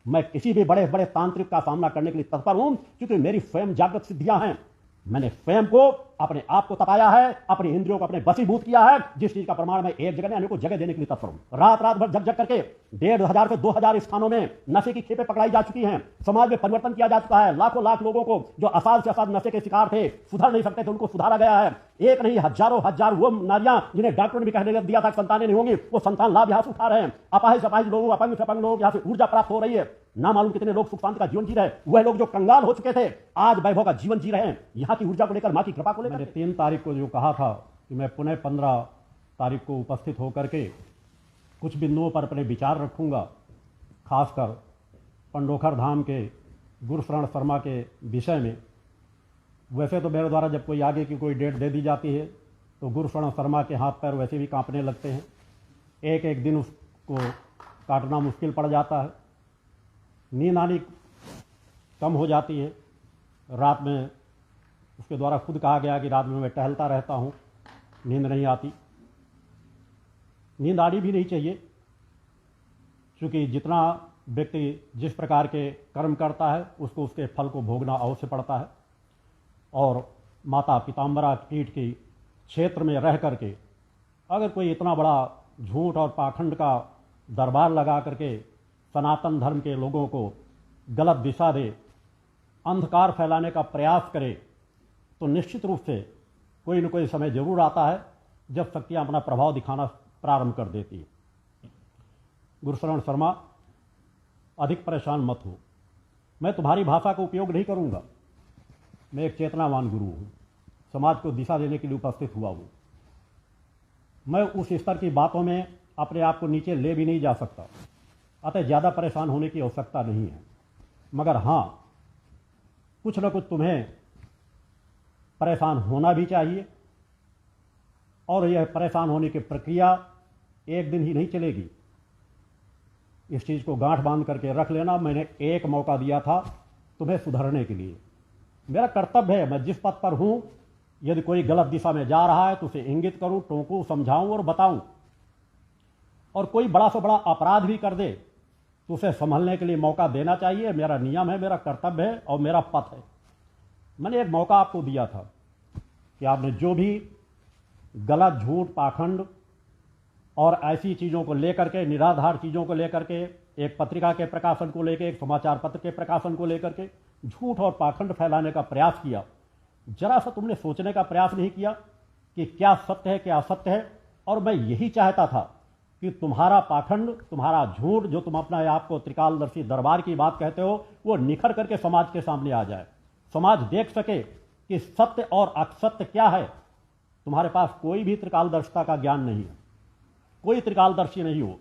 मैं किसी भी बड़े बड़े तांत्रिक का सामना करने के लिए तत्पर हूं, क्योंकि मेरी स्वयं जागृत सिद्धियां हैं। मैंने स्वयं को, अपने आप को तपाया है, अपनी इंद्रियों को अपने वशीभूत किया है, जिस चीज का प्रमाण मैं एक जगह नहीं अनेकों जगह देने के लिए तत्पर हूं। रात रात भर जग जग करके 1500 से 2000 स्थानों में नशे की खेपें पकड़ाई जा चुकी हैं। समाज में परिवर्तन किया जा चुका है। लाखों लाख लोगों को जो असाध से असाध नशे के शिकार थे, सुधर नहीं सकते थे, उनको सुधारा गया है। एक नहीं, हजारों हजार वो नारियां जिन्हें डॉक्टरों ने भी कहने दिया था संतानें नहीं होंगी, वो संतान लाभ यहां से उठा रहे हैं। अपाहिज अपाहिज लोगों, अपंग से अपंग लोगों यहां से ऊर्जा प्राप्त हो रही है। ना मालूम कितने लोग सुख शांति का जीवन जी रहे हैं। वह लोग जो कंगाल हो चुके थे, आज वैभव का जीवन जी रहे हैं, यहां की ऊर्जा को लेकर, मां की कृपा को लेकर। मैंने 3 तारीख को जो कहा था कि मैं पुनः 15 तारीख को उपस्थित होकर के कुछ बिंदुओं पर अपने विचार रखूंगा, खासकर पंडोखर धाम के गुरुशरण शर्मा के विषय में। वैसे तो मेरे द्वारा जब कोई आगे की कोई डेट दे दी जाती है तो गुरुशरण शर्मा के हाथ पैर वैसे भी कांपने लगते हैं। एक एक दिन उसको काटना मुश्किल पड़ जाता है। नींद आनी कम हो जाती है। रात में उसके द्वारा खुद कहा गया कि रात में मैं टहलता रहता हूँ, नींद नहीं आती। नींद आनी भी नहीं चाहिए, क्योंकि जितना व्यक्ति जिस प्रकार के कर्म करता है उसको उसके फल को भोगना अवश्य पड़ता है। और माता पीताम्बरा पीठ की क्षेत्र में रह करके अगर कोई इतना बड़ा झूठ और पाखंड का दरबार लगा करके सनातन धर्म के लोगों को गलत दिशा दे, अंधकार फैलाने का प्रयास करे, तो निश्चित रूप से कोई न कोई समय जरूर आता है जब शक्तियां अपना प्रभाव दिखाना प्रारंभ कर देती है। गुरुशरण शर्मा, अधिक परेशान मत हो। मैं तुम्हारी भाषा का उपयोग नहीं करूंगा। मैं एक चेतनावान गुरु हूं, समाज को दिशा देने के लिए उपस्थित हुआ हूं। मैं उस स्तर की बातों में अपने आप को नीचे ले भी नहीं जा सकता, अतः ज़्यादा परेशान होने की आवश्यकता नहीं है। मगर हाँ, कुछ न कुछ तुम्हें परेशान होना भी चाहिए, और यह परेशान होने की प्रक्रिया एक दिन ही नहीं चलेगी। इस चीज़ को गांठ बांध करके रख लेना, मैंने एक मौका दिया था तुम्हें सुधरने के लिए। मेरा कर्तव्य है, मैं जिस पथ पर हूं, यदि कोई गलत दिशा में जा रहा है तो उसे इंगित करूं, टोकूं, समझाऊं और बताऊं। और कोई बड़ा से बड़ा अपराध भी कर दे तो उसे संभलने के लिए मौका देना चाहिए। मेरा नियम है, मेरा कर्तव्य है और मेरा पथ है। मैंने एक मौका आपको दिया था कि आपने जो भी गलत, झूठ, पाखंड और ऐसी चीज़ों को लेकर के, निराधार चीज़ों को लेकर के, एक पत्रिका के प्रकाशन को लेकर, एक समाचार पत्र के प्रकाशन को लेकर के झूठ और पाखंड फैलाने का प्रयास किया, जरा सा तुमने सोचने का प्रयास नहीं किया कि क्या सत्य है, क्या असत्य है। और मैं यही चाहता था कि तुम्हारा पाखंड, तुम्हारा झूठ, जो तुम अपना आप को त्रिकालदर्शी दरबार की बात कहते हो, वो निखर करके समाज के सामने आ जाए। समाज देख सके कि सत्य और असत्य क्या है। तुम्हारे पास कोई भी त्रिकालदर्शिता का ज्ञान नहीं है, कोई त्रिकालदर्शी नहीं हो।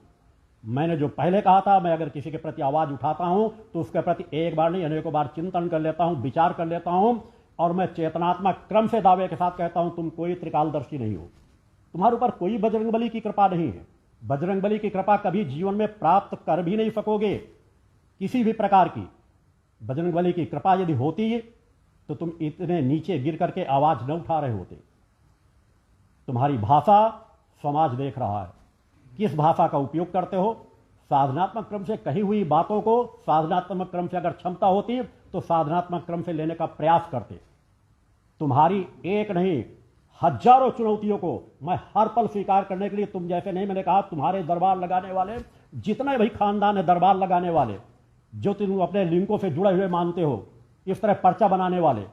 मैंने जो पहले कहा था, मैं अगर किसी के प्रति आवाज उठाता हूं तो उसके प्रति एक बार नहीं अनेकों बार चिंतन कर लेता हूं, विचार कर लेता हूं, और मैं चेतनात्मक क्रम से दावे के साथ कहता हूं तुम कोई त्रिकालदर्शी नहीं हो। तुम्हारे ऊपर कोई बजरंगबली की कृपा नहीं है। बजरंगबली की कृपा कभी जीवन में प्राप्त कर भी नहीं सकोगे, किसी भी प्रकार की। बजरंगबली की कृपा यदि होती तो तुम इतने नीचे गिर करके आवाज न उठा रहे होते। तुम्हारी भाषा समाज देख रहा है, किस भाषा का उपयोग करते हो। साधनात्मक क्रम से कही हुई बातों को साधनात्मक क्रम से अगर क्षमता होती तो साधनात्मक क्रम से लेने का प्रयास करते। तुम्हारी एक नहीं, हजारों चुनौतियों को मैं हर पल स्वीकार करने के लिए, तुम जैसे नहीं, मैंने कहा तुम्हारे दरबार लगाने वाले जितने भी खानदान है, दरबार लगाने वाले, जो तुम अपने लिंकों से जुड़े हुए मानते हो, इस तरह पर्चा बनाने वाले,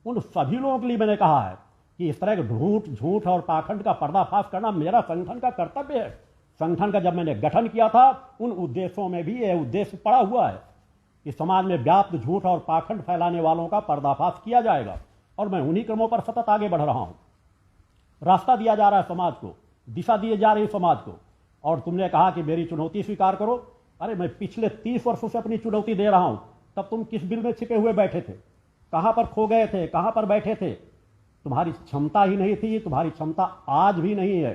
उन सभी लोगों के लिए मैंने कहा है कि इस तरह के झूठ और पाखंड का पर्दाफाश करना मेरा संगठन का कर्तव्य है। संगठन का जब मैंने गठन किया था, उन उद्देश्यों में भी यह उद्देश्य पड़ा हुआ है कि समाज में व्याप्त झूठ और पाखंड फैलाने वालों का पर्दाफाश किया जाएगा। और मैं उन्हीं क्रमों पर सतत आगे बढ़ रहा हूं। रास्ता दिया जा रहा है समाज को, दिशा दी जा रही है समाज को। और तुमने कहा कि मेरी चुनौती स्वीकार करो। अरे मैं पिछले 30 वर्षों से अपनी चुनौती दे रहा हूं, तब तुम किस बिल में छिपे हुए बैठे थे, कहां पर खो गए थे, कहां पर बैठे थे। तुम्हारी क्षमता ही नहीं थी, तुम्हारी क्षमता आज भी नहीं है।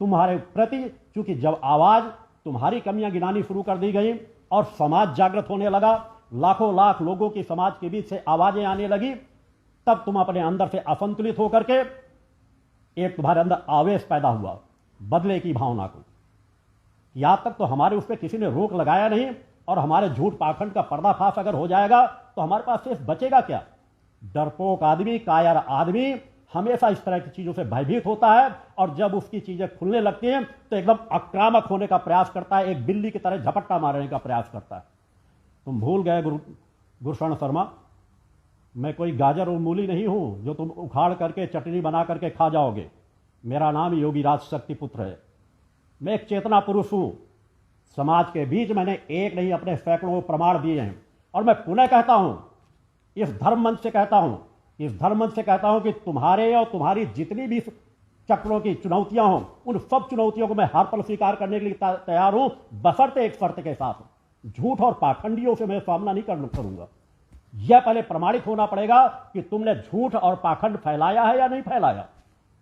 तुम्हारे प्रति चूंकि जब आवाज, तुम्हारी कमियां गिनानी शुरू कर दी गई और समाज जागृत होने लगा, लाखों लाख लोगों की समाज के बीच से आवाजें आने लगी, तब तुम अपने अंदर से असंतुलित होकर के एक तुम्हारे अंदर आवेश पैदा हुआ, बदले की भावना को। यहां तक तो हमारे उस पर किसी ने रोक लगाया नहीं, और हमारे झूठ पाखंड का पर्दाफाश अगर हो जाएगा तो हमारे पास शेष बचेगा क्या? डरपोक आदमी, कायर आदमी हमेशा इस तरह की चीजों से भयभीत होता है और जब उसकी चीजें खुलने लगती हैं तो एकदम आक्रामक होने का प्रयास करता है, एक बिल्ली की तरह झपट्टा मारने का प्रयास करता है। तुम भूल गए गुरुशरण शर्मा, मैं कोई गाजर और मूली नहीं हूं जो तुम उखाड़ करके चटनी बना करके खा जाओगे। मेरा नाम योगीराज शक्तिपुत्र है। मैं एक चेतना पुरुष हूं। समाज के बीच मैंने एक नहीं अपने सैकड़ों प्रमाण दिए हैं और मैं पुनः कहता हूं, इस धर्म मंच से कहता हूं कि तुम्हारे और तुम्हारी जितनी भी चक्रों की चुनौतियां हों, उन सब चुनौतियों को मैं हर पल स्वीकार करने के लिए तैयार हूं, बशर्ते एक शर्त के साथ, झूठ और पाखंडियों से मैं सामना नहीं करूंगा। यह पहले प्रमाणित होना पड़ेगा कि तुमने झूठ और पाखंड फैलाया है या नहीं फैलाया।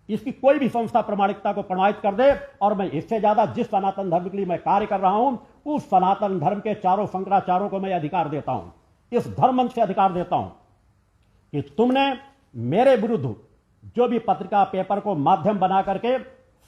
इसकी कोई भी संस्था प्रमाणिकता को प्रमाणित कर दे और मैं इससे ज्यादा जिस सनातन धर्म के लिए मैं कार्य कर रहा हूं, उस सनातन धर्म के चारों शंकराचार्यों को मैं अधिकार देता हूं, इस धर्म मंच से अधिकार देता हूं कि तुमने मेरे विरुद्ध जो भी पत्रिका पेपर को माध्यम बना करके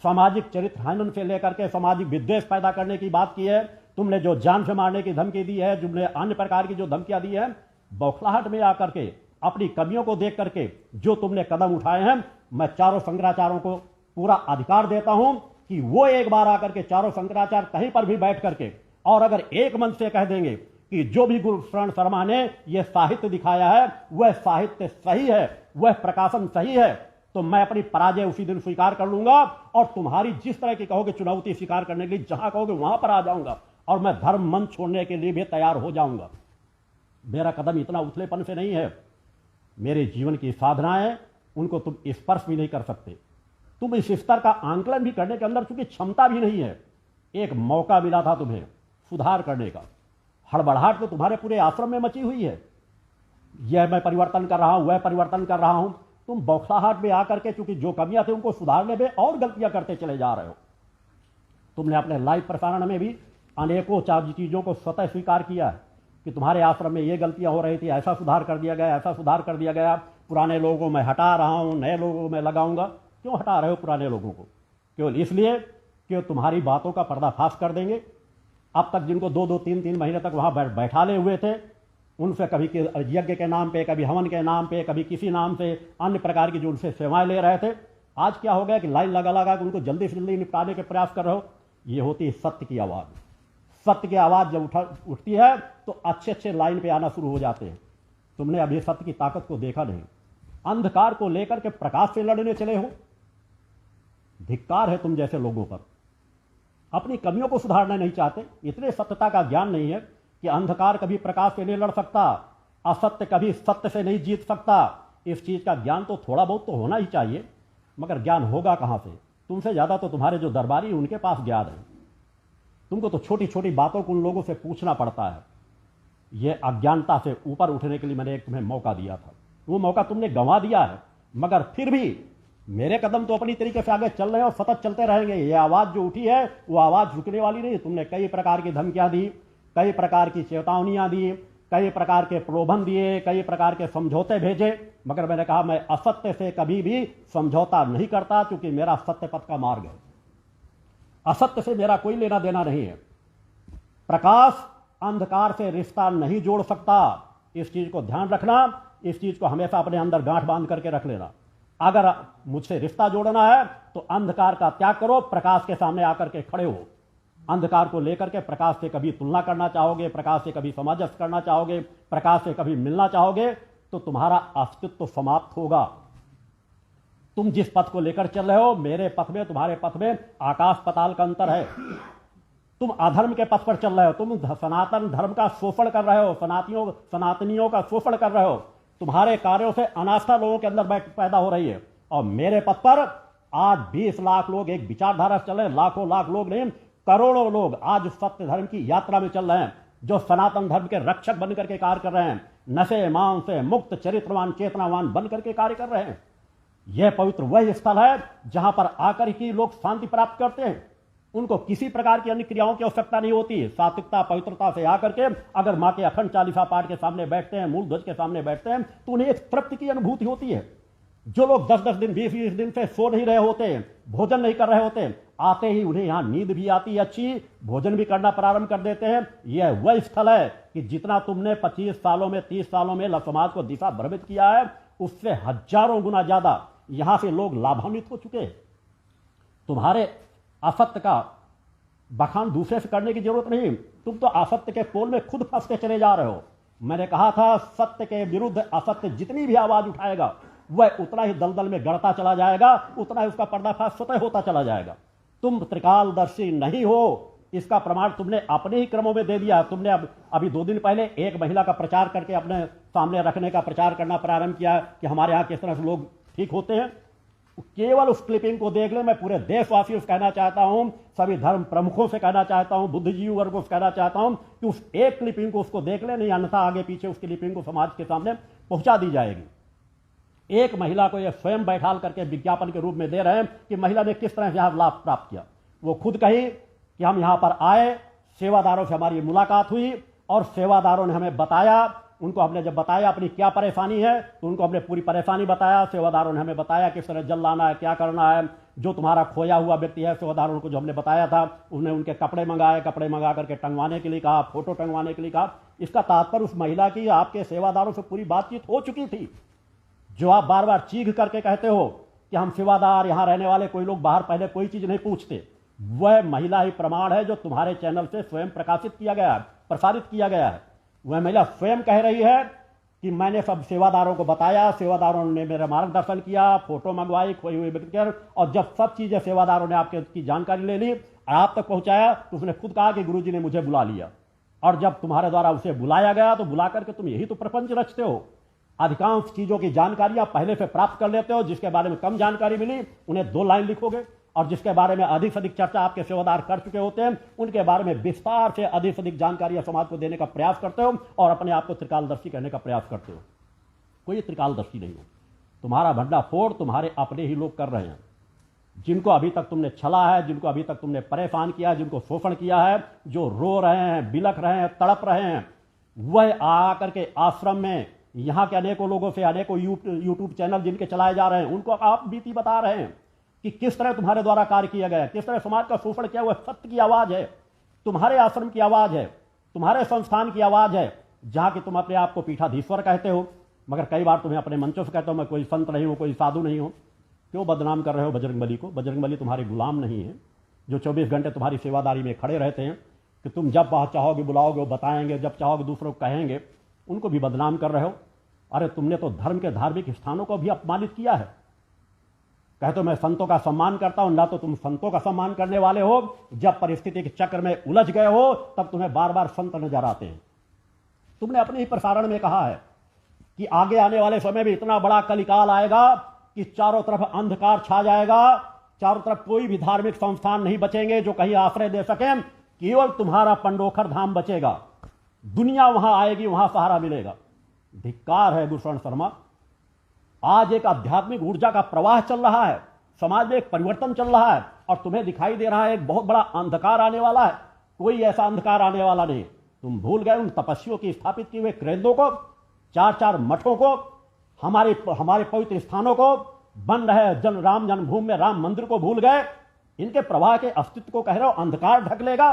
सामाजिक चरित्र हनन से लेकर के सामाजिक विद्वेष पैदा करने की बात की है, तुमने जो जान से मारने की धमकी दी है, तुमने अन्य प्रकार की जो धमकियां दी है, बौखलाहट में आकर के अपनी कमियों को देख करके जो तुमने कदम उठाए हैं, मैं चारों शंकराचार्यों को पूरा अधिकार देता हूं कि वो एक बार आकर के चारों शंकराचार्य कहीं पर भी बैठ करके और अगर एक मन से कह देंगे कि जो भी गुरुशरण शर्मा ने यह साहित्य दिखाया है वह साहित्य सही है, वह प्रकाशन सही है, तो मैं अपनी पराजय उसी दिन स्वीकार कर लूंगा और तुम्हारी जिस तरह की कहोगे चुनौती स्वीकार करने के लिए जहां कहोगे वहां पर आ जाऊंगा और मैं धर्म मंच छोड़ने के लिए भी तैयार हो जाऊंगा। मेरा कदम इतना उथलेपन से नहीं है। मेरे जीवन की साधनाएं उनको तुम स्पर्श भी नहीं कर सकते। तुम इस स्तर का आंकलन भी करने के अंदर चूंकि क्षमता भी नहीं है। एक मौका मिला था तुम्हें सुधार करने का, हड़बड़ाहट तो तुम्हारे पूरे आश्रम में मची हुई है। यह मैं परिवर्तन कर रहा हूं, वह परिवर्तन कर रहा हूं। तुम बौखलाहट में आकर के चूंकि जो कमियां थी उनको सुधारने में और गलतियां करते चले जा रहे हो। तुमने अपने लाइव प्रसारण में भी अनेकों चीजों को स्वतः स्वीकार किया है कि तुम्हारे आश्रम में ये गलतियां हो रही थी, ऐसा सुधार कर दिया गया, ऐसा सुधार कर दिया गया। पुराने लोगों को मैं हटा रहा हूं, नए लोगों को मैं लगाऊंगा। क्यों हटा रहे हो पुराने लोगों को? केवल इसलिए कि तुम्हारी बातों का पर्दाफाश कर देंगे। अब तक जिनको 2-2, 3-3 महीने तक वहां बैठाले हुए थे, उनसे कभी यज्ञ के नाम पे, कभी हवन के नाम पे, कभी किसी नाम से अन्य प्रकार की जो उनसे सेवाएं ले रहे थे, आज क्या हो गया कि लाइन लगा लगा के उनको जल्दी से जल्दी निपटाने के प्रयास कर रहे हो। ये होती है सत्य की आवाज। सत्य की आवाज जब उठती है तो अच्छे अच्छे लाइन पे आना शुरू हो जाते हैं। तुमने अभी सत्य की ताकत को देखा नहीं, अंधकार को लेकर के प्रकाश से लड़ने चले हो। धिक्कार है तुम जैसे लोगों पर। अपनी कमियों को सुधारना नहीं चाहते, इतने सत्यता का ज्ञान नहीं है कि अंधकार कभी प्रकाश से नहीं लड़ सकता, असत्य कभी सत्य से नहीं जीत सकता। इस चीज का ज्ञान तो थोड़ा बहुत तो होना ही चाहिए, मगर ज्ञान होगा कहां से? तुमसे ज्यादा तो तुम्हारे जो दरबारी उनके पास ज्ञान है। तुमको तो छोटी छोटी बातों को उन लोगों से पूछना पड़ता है। यह अज्ञानता से ऊपर उठने के लिए मैंने एक तुम्हें मौका दिया था, वो मौका तुमने गंवा दिया है। मगर फिर भी मेरे कदम तो अपनी तरीके से आगे चल रहे हैं और सतत चलते रहेंगे। ये आवाज जो उठी है वो आवाज रुकने वाली नहीं। तुमने कई प्रकार की धमकियां दी, कई प्रकार की चेतावनियां दी, कई प्रकार के प्रलोभन दिए, कई प्रकार के समझौते भेजे, मगर मैंने कहा मैं असत्य से कभी भी समझौता नहीं करता, क्योंकि मेरा सत्य पथ का मार्ग है। असत्य से मेरा कोई लेना देना नहीं है। प्रकाश अंधकार से रिश्ता नहीं जोड़ सकता। इस चीज को ध्यान रखना, इस चीज को हमेशा अपने अंदर गांठ बांध करके रख लेना। अगर मुझसे रिश्ता जोड़ना है तो अंधकार का त्याग करो, प्रकाश के सामने आकर के खड़े हो। अंधकार को लेकर के प्रकाश से कभी तुलना करना चाहोगे, प्रकाश से कभी सामंजस्य करना चाहोगे, प्रकाश से कभी मिलना चाहोगे, तो तुम्हारा अस्तित्व समाप्त होगा। तुम जिस पथ को लेकर चल रहे हो, मेरे पथ में तुम्हारे पथ में आकाश पाताल का अंतर है। तुम अधर्म के पथ पर चल रहे हो, तुम सनातन धर्म का शोषण कर रहे हो, सनातनियों का शोषण कर रहे हो। तुम्हारे कार्यों से अनास्था लोगों के अंदर पैदा हो रही है। और मेरे पथ पर आज 20 लाख लोग एक विचारधारा से चल रहे हैं, लाखों लाख लोग नहीं, करोड़ों लोग आज सत्य धर्म की यात्रा में चल रहे हैं, जो सनातन धर्म के रक्षक बनकर के कार्य कर रहे हैं, नशे मान से मुक्त चरित्रवान चेतनावान बनकर के कार्य कर रहे हैं। यह पवित्र वह स्थल है जहां पर आकर ही लोग शांति प्राप्त करते हैं। उनको किसी प्रकार की अन्य क्रियाओं की आवश्यकता नहीं होती। सात्विकता पवित्रता से आकर के अगर मां के अखंड चालीसा पाठ के सामने बैठते हैं, मूल ध्वज के सामने बैठते हैं, तो उन्हें एक तृप्ति की अनुभूति होती है। जो लोग 10-10 दिन 20-20 दिन से सो नहीं रहे होते, भोजन नहीं कर रहे होते, आते ही उन्हें यहाँ नींद भी आती है, अच्छी भोजन भी करना प्रारंभ कर देते हैं। यह वह स्थल है कि जितना तुमने 25 सालों में 30 सालों में समाज को दिशा भ्रमित किया है, उससे हजारों गुना ज्यादा यहां से लोग लाभान्वित हो चुके हैं। तुम्हारे असत्य का बखान दूसरे से करने की जरूरत नहीं, तुम तो असत्य के पोल में खुद फंसते चले जा रहे हो। मैंने कहा था, सत्य के विरुद्ध असत्य जितनी भी आवाज उठाएगा वह उतना ही दलदल में गड़ता चला जाएगा, उतना ही उसका पर्दाफाश स्वतः होता चला जाएगा। तुम त्रिकालदर्शी नहीं हो, इसका प्रमाण तुमने अपने ही क्रमों में दे दिया। तुमने अभी 2 दिन पहले एक महिला का प्रचार करके अपने सामने रखने का प्रचार करना प्रारंभ किया कि हमारे यहाँ किस तरह से लोग ठीक होते हैं। केवल उस क्लिपिंग को देख ले। मैं पूरे देशवासियों से कहना चाहता हूं, सभी धर्म प्रमुखों से कहना चाहता हूं, बुद्धिजीवी वर्गों से कहना चाहता हूं कि उस एक क्लिपिंग को उसको देख ले, नहीं अन्यथा आगे पीछे उस क्लिपिंग को समाज के सामने पहुंचा दी जाएगी। एक महिला को यह स्वयं बैठाल करके विज्ञापन के रूप में दे रहे हैं कि महिला ने किस तरह से यहां लाभ प्राप्त किया। वो खुद कही कि हम यहां पर आए, सेवादारों से हमारी मुलाकात हुई और सेवादारों ने हमें बताया, उनको हमने जब बताया अपनी क्या परेशानी है तो उनको हमने पूरी परेशानी बताया। सेवादारों ने हमें बताया किस तरह जल लाना है, क्या करना है। जो तुम्हारा खोया हुआ व्यक्ति है, सेवादारों को जो हमने बताया था, उन्हें उनके कपड़े मंगाए, कपड़े मंगा करके टंगवाने के लिए कहा, फोटो टंगवाने के लिए कहा। इसका तात्पर्य उस महिला की आपके सेवादारों से पूरी बातचीत हो चुकी थी। जो आप बार बार चीख करके कहते हो कि हम सेवादार, यहां रहने वाले कोई लोग बाहर पहले कोई चीज नहीं पूछते, वह महिला ही प्रमाण है जो तुम्हारे चैनल से स्वयं प्रकाशित किया गया है, प्रसारित किया गया है। वह महिला स्वयं कह रही है कि मैंने सब सेवादारों को बताया, सेवादारों ने मेरा मार्गदर्शन किया, फोटो मंगवाई खोई हुई व्यक्ति कर, और जब सब चीजें सेवादारों ने आपके की जानकारी ले ली और आप तक पहुंचाया तो उसने खुद कहा कि गुरुजी ने मुझे बुला लिया। और जब तुम्हारे द्वारा उसे बुलाया गया तो बुला करके तुम यही तो प्रपंच रचते हो। अधिकांश चीजों की जानकारियां पहले से प्राप्त कर लेते हो। जिसके बारे में कम जानकारी मिली उन्हें 2 लाइन लिखोगे, और जिसके बारे में अधिक से अधिक चर्चा आपके सेवादार कर चुके होते हैं उनके बारे में विस्तार से अधिक जानकारी समाज को देने का प्रयास करते हो और अपने आप को त्रिकालदर्शी कहने का प्रयास करते हो। कोई त्रिकालदर्शी नहीं हो। तुम्हारा भंडाफोड़ तुम्हारे अपने ही लोग कर रहे हैं, जिनको अभी तक तुमने छला है, जिनको अभी तक तुमने परेशान किया है, जिनको शोषण किया है, जो रो रहे हैं, बिलख रहे हैं, तड़प रहे हैं, वह आकर के आश्रम में यहां के अनेकों लोगों से, अनेकों यूट्यूब चैनल जिनके चलाए जा रहे हैं, उनको आप बीती बता रहे हैं कि किस तरह तुम्हारे द्वारा कार्य किया गया है, किस तरह समाज का शोषण किया हुआ। सत्य की आवाज है, तुम्हारे आश्रम की आवाज है, तुम्हारे संस्थान की आवाज है, जहां कि तुम अपने आप को पीठाधीश्वर कहते हो, मगर कई बार तुम्हें अपने मंचों से कहते हो मैं कोई संत नहीं हूं, कोई साधु नहीं हूं। क्यों बदनाम कर रहे हो बजरंगबली को? बजरंगबली तुम्हारे गुलाम नहीं है, जो 24 घंटे तुम्हारी सेवादारी में खड़े रहते हैं कि तुम जब चाहोगे बुलाओगे वो बताएंगे, जब चाहोगे दूसरों को कहेंगे। उनको भी बदनाम कर रहे हो। अरे तुमने तो धर्म के धार्मिक स्थानों को भी अपमानित किया है। कहते हो मैं संतों का सम्मान करता हूं, ना तो तुम संतों का सम्मान करने वाले हो, जब परिस्थिति के चक्र में उलझ गए हो तब तुम्हें बार बार संत नजर आते हैं। तुमने अपने ही प्रसारण में कहा है कि आगे आने वाले समय में इतना बड़ा कलिकाल आएगा कि चारों तरफ अंधकार छा जाएगा, चारों तरफ कोई भी धार्मिक संस्थान नहीं बचेंगे जो कहीं आश्रय दे सके, केवल तुम्हारा पंडोखर धाम बचेगा। दुनिया वहां आएगी, वहां सहारा मिलेगा। धिक्कार है गुरुशरण शर्मा। आज एक आध्यात्मिक ऊर्जा का प्रवाह चल रहा है, समाज में एक परिवर्तन चल रहा है, और तुम्हें दिखाई दे रहा है एक बहुत बड़ा अंधकार आने वाला है। कोई ऐसा अंधकार आने वाला नहीं। तुम भूल गए उन तपस्वियों की स्थापित किए हुए केंद्रों को, 4 मठों को, हमारे पवित्र स्थानों को, बन रहे राम जन्मभूमि में राम मंदिर को भूल गए। इनके प्रवाह के अस्तित्व को कह रहे हो अंधकार ढक लेगा।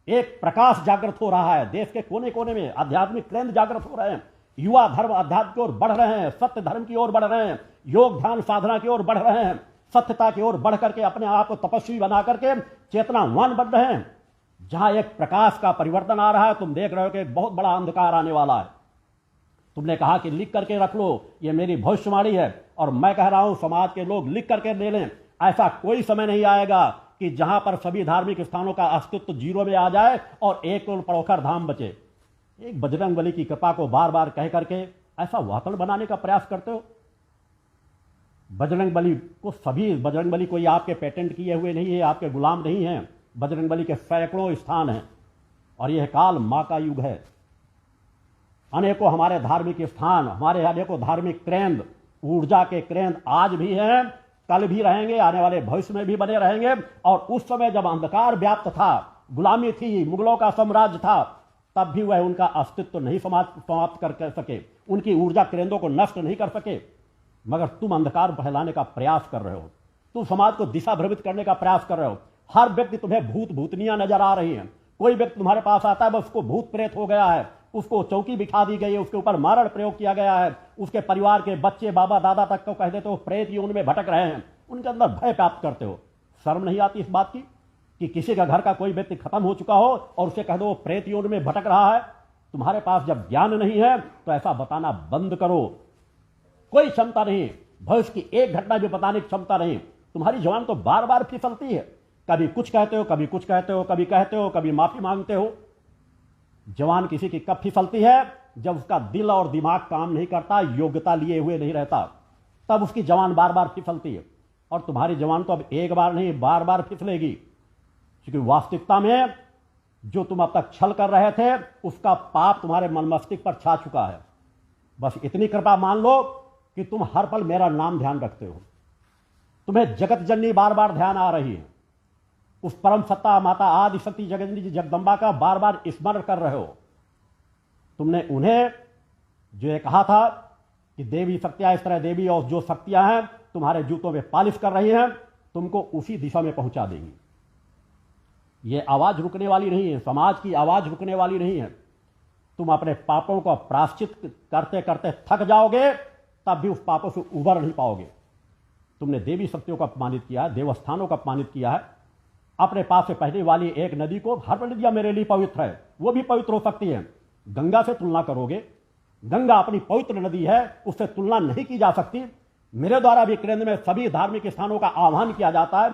एक प्रकाश जागृत हो रहा है देश के कोने कोने में, आध्यात्मिक केंद्र जागृत हो रहे हैं। युवा धर्म अध्यात्म की ओर बढ़ रहे हैं, सत्य धर्म की ओर बढ़ रहे हैं, योग ध्यान साधना की ओर बढ़ रहे हैं, सत्यता की ओर बढ़ करके अपने आप को तपस्वी बना करके चेतनावान बन रहे हैं। जहां एक प्रकाश का परिवर्तन आ रहा है, तुम देख रहे हो कि एक बहुत बड़ा अंधकार आने वाला है। तुमने कहा कि लिख करके रख लो, यह मेरी भविष्यवाणी है, और मैं कह रहा हूं समाज के लोग लिख करके ले लें। ऐसा कोई समय नहीं आएगा कि जहां पर सभी धार्मिक स्थानों का अस्तित्व जीरो में आ जाए और एक पंडोखर धाम बचे। एक बजरंगबली की कृपा को बार बार कह करके ऐसा वातावरण बनाने का प्रयास करते हो। बजरंगबली कोई आपके पेटेंट किए हुए नहीं है, आपके गुलाम नहीं है। बजरंगबली के सैकड़ों स्थान हैं, और यह काल मां का युग है। अनेकों हमारे धार्मिक स्थान, हमारे अनेकों धार्मिक केंद्र, ऊर्जा के केंद्र आज भी हैं, कल भी रहेंगे, आने वाले भविष्य में भी बने रहेंगे। और उस समय जब अंधकार व्याप्त था, गुलामी थी, मुगलों का साम्राज्य था, तब भी वह उनका अस्तित्व नहीं समाप्त कर सके, उनकी ऊर्जा केंद्रों को नष्ट नहीं कर सके। मगर तुम अंधकार फैलाने का प्रयास कर रहे हो। तुम समाज को दिशा भ्रमित करने का प्रयास कर रहे हो। हर व्यक्ति तुम्हें भूत भूतनियां नजर आ रही हैं। कोई व्यक्ति तुम्हारे पास आता है, बस उसको भूत प्रेत हो गया है, उसको चौकी बिठा दी गई है, उसके ऊपर मारण प्रयोग किया गया है, उसके परिवार के बच्चे बाबा दादा तक को कह देते हो प्रेत योनि में भटक रहे हैं, उनके अंदर भय प्राप्त करते हो। शर्म नहीं आती इस बात की कि किसी का घर का कोई व्यक्ति खत्म हो चुका हो और उसे कह दो प्रेत योनि में भटक रहा है? तुम्हारे पास जब ज्ञान नहीं है तो ऐसा बताना बंद करो। कोई क्षमता नहीं, भविष्य की एक घटना भी बताने की क्षमता नहीं। तुम्हारी जवान तो बार बार फिसलती है, कभी कुछ कहते हो, कभी कुछ कहते हो, कभी कहते हो, कभी माफी मांगते हो। जवान किसी की कब फिसलती है? जब उसका दिल और दिमाग काम नहीं करता, योग्यता लिए हुए नहीं रहता, तब उसकी जवान बार बार फिसलती है। और तुम्हारी जवान तो अब एक बार नहीं बार बार फिसलेगी, क्योंकि वास्तविकता में जो तुम अब तक छल कर रहे थे उसका पाप तुम्हारे मन मस्तिष्क पर छा चुका है। बस इतनी कृपा मान लो कि तुम हर पल मेरा नाम ध्यान रखते हो। तुम्हें जगत जननी बार बार ध्यान आ रही है, उस परम सत्ता माता आदि शक्ति जगदम्बा जी जगदम्बा का बार बार स्मरण कर रहे हो। तुमने उन्हें जो ये कहा था कि देवी शक्तियां इस तरह देवी और जो शक्तियां हैं तुम्हारे जूतों में पालिश कर रही हैं, तुमको उसी दिशा में पहुंचा देंगी। ये आवाज रुकने वाली नहीं है, समाज की आवाज रुकने वाली नहीं है। तुम अपने पापों को प्रायश्चित करते करते थक जाओगे, तब भी उस पापों से उबर नहीं पाओगे। तुमने देवी शक्तियों को अपमानित किया है, देवस्थानों को अपमानित किया है। अपने पास से बहने वाली एक नदी को हर नदियां मेरे लिए पवित्र है, वो भी पवित्र हो सकती है। गंगा से तुलना करोगे? गंगा अपनी पवित्र नदी है, उससे तुलना नहीं की जा सकती। मेरे द्वारा भी केंद्र में सभी धार्मिक स्थानों का आह्वान किया जाता है,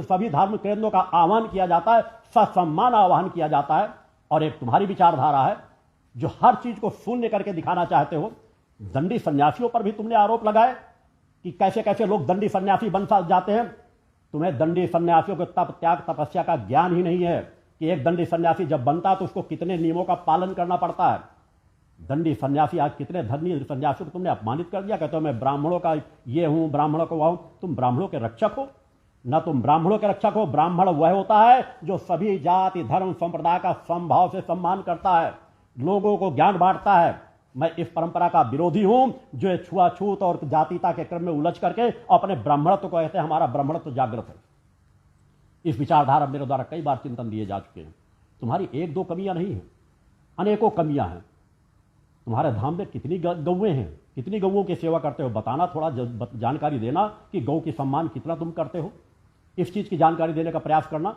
सभी धार्मिक केंद्रों का आह्वान किया जाता है, ससम्मान आह्वान किया जाता है। और एक तुम्हारी विचारधारा है जो हर चीज को शून्य करके दिखाना चाहते हो। दंडी सन्यासियों पर भी तुमने आरोप लगाए कि कैसे कैसे लोग दंडी सन्यासी बन जाते हैं। तुम्हें दंडी सन्यासियों के तप त्याग तपस्या का ज्ञान ही नहीं है कि एक दंडी सन्यासी जब बनता है तो उसको कितने नियमों का पालन करना पड़ता है। दंडी सन्यासी आज कितने धर्मी सन्यासियों को तुमने अपमानित कर दिया। कहते हो मैं ब्राह्मणों का ये हूं, ब्राह्मणों को वह हूं। तुम ब्राह्मणों के रक्षक हो? ना तुम ब्राह्मणों के रक्षक हो। ब्राह्मण वह होता है जो सभी जाति धर्म संप्रदाय का समभाव से सम्मान करता है, लोगों को ज्ञान बांटता है। मैं इस परंपरा का विरोधी हूं जो छुआछूत और जातीयता के क्रम में उलझ करके अपने ब्राह्मणत्व को कहते हैं हमारा ब्राह्मणत्व जागृत है। इस विचारधारा मेरे द्वारा कई बार चिंतन दिए जा चुके हैं। तुम्हारी एक दो कमियां नहीं है, अनेकों कमियां हैं। तुम्हारे धाम में कितनी गौएं हैं, कितनी गौओं की सेवा करते हो? बताना, थोड़ा जानकारी देना कि गौ की सम्मान कितना तुम करते हो। इस चीज की जानकारी देने का प्रयास करना।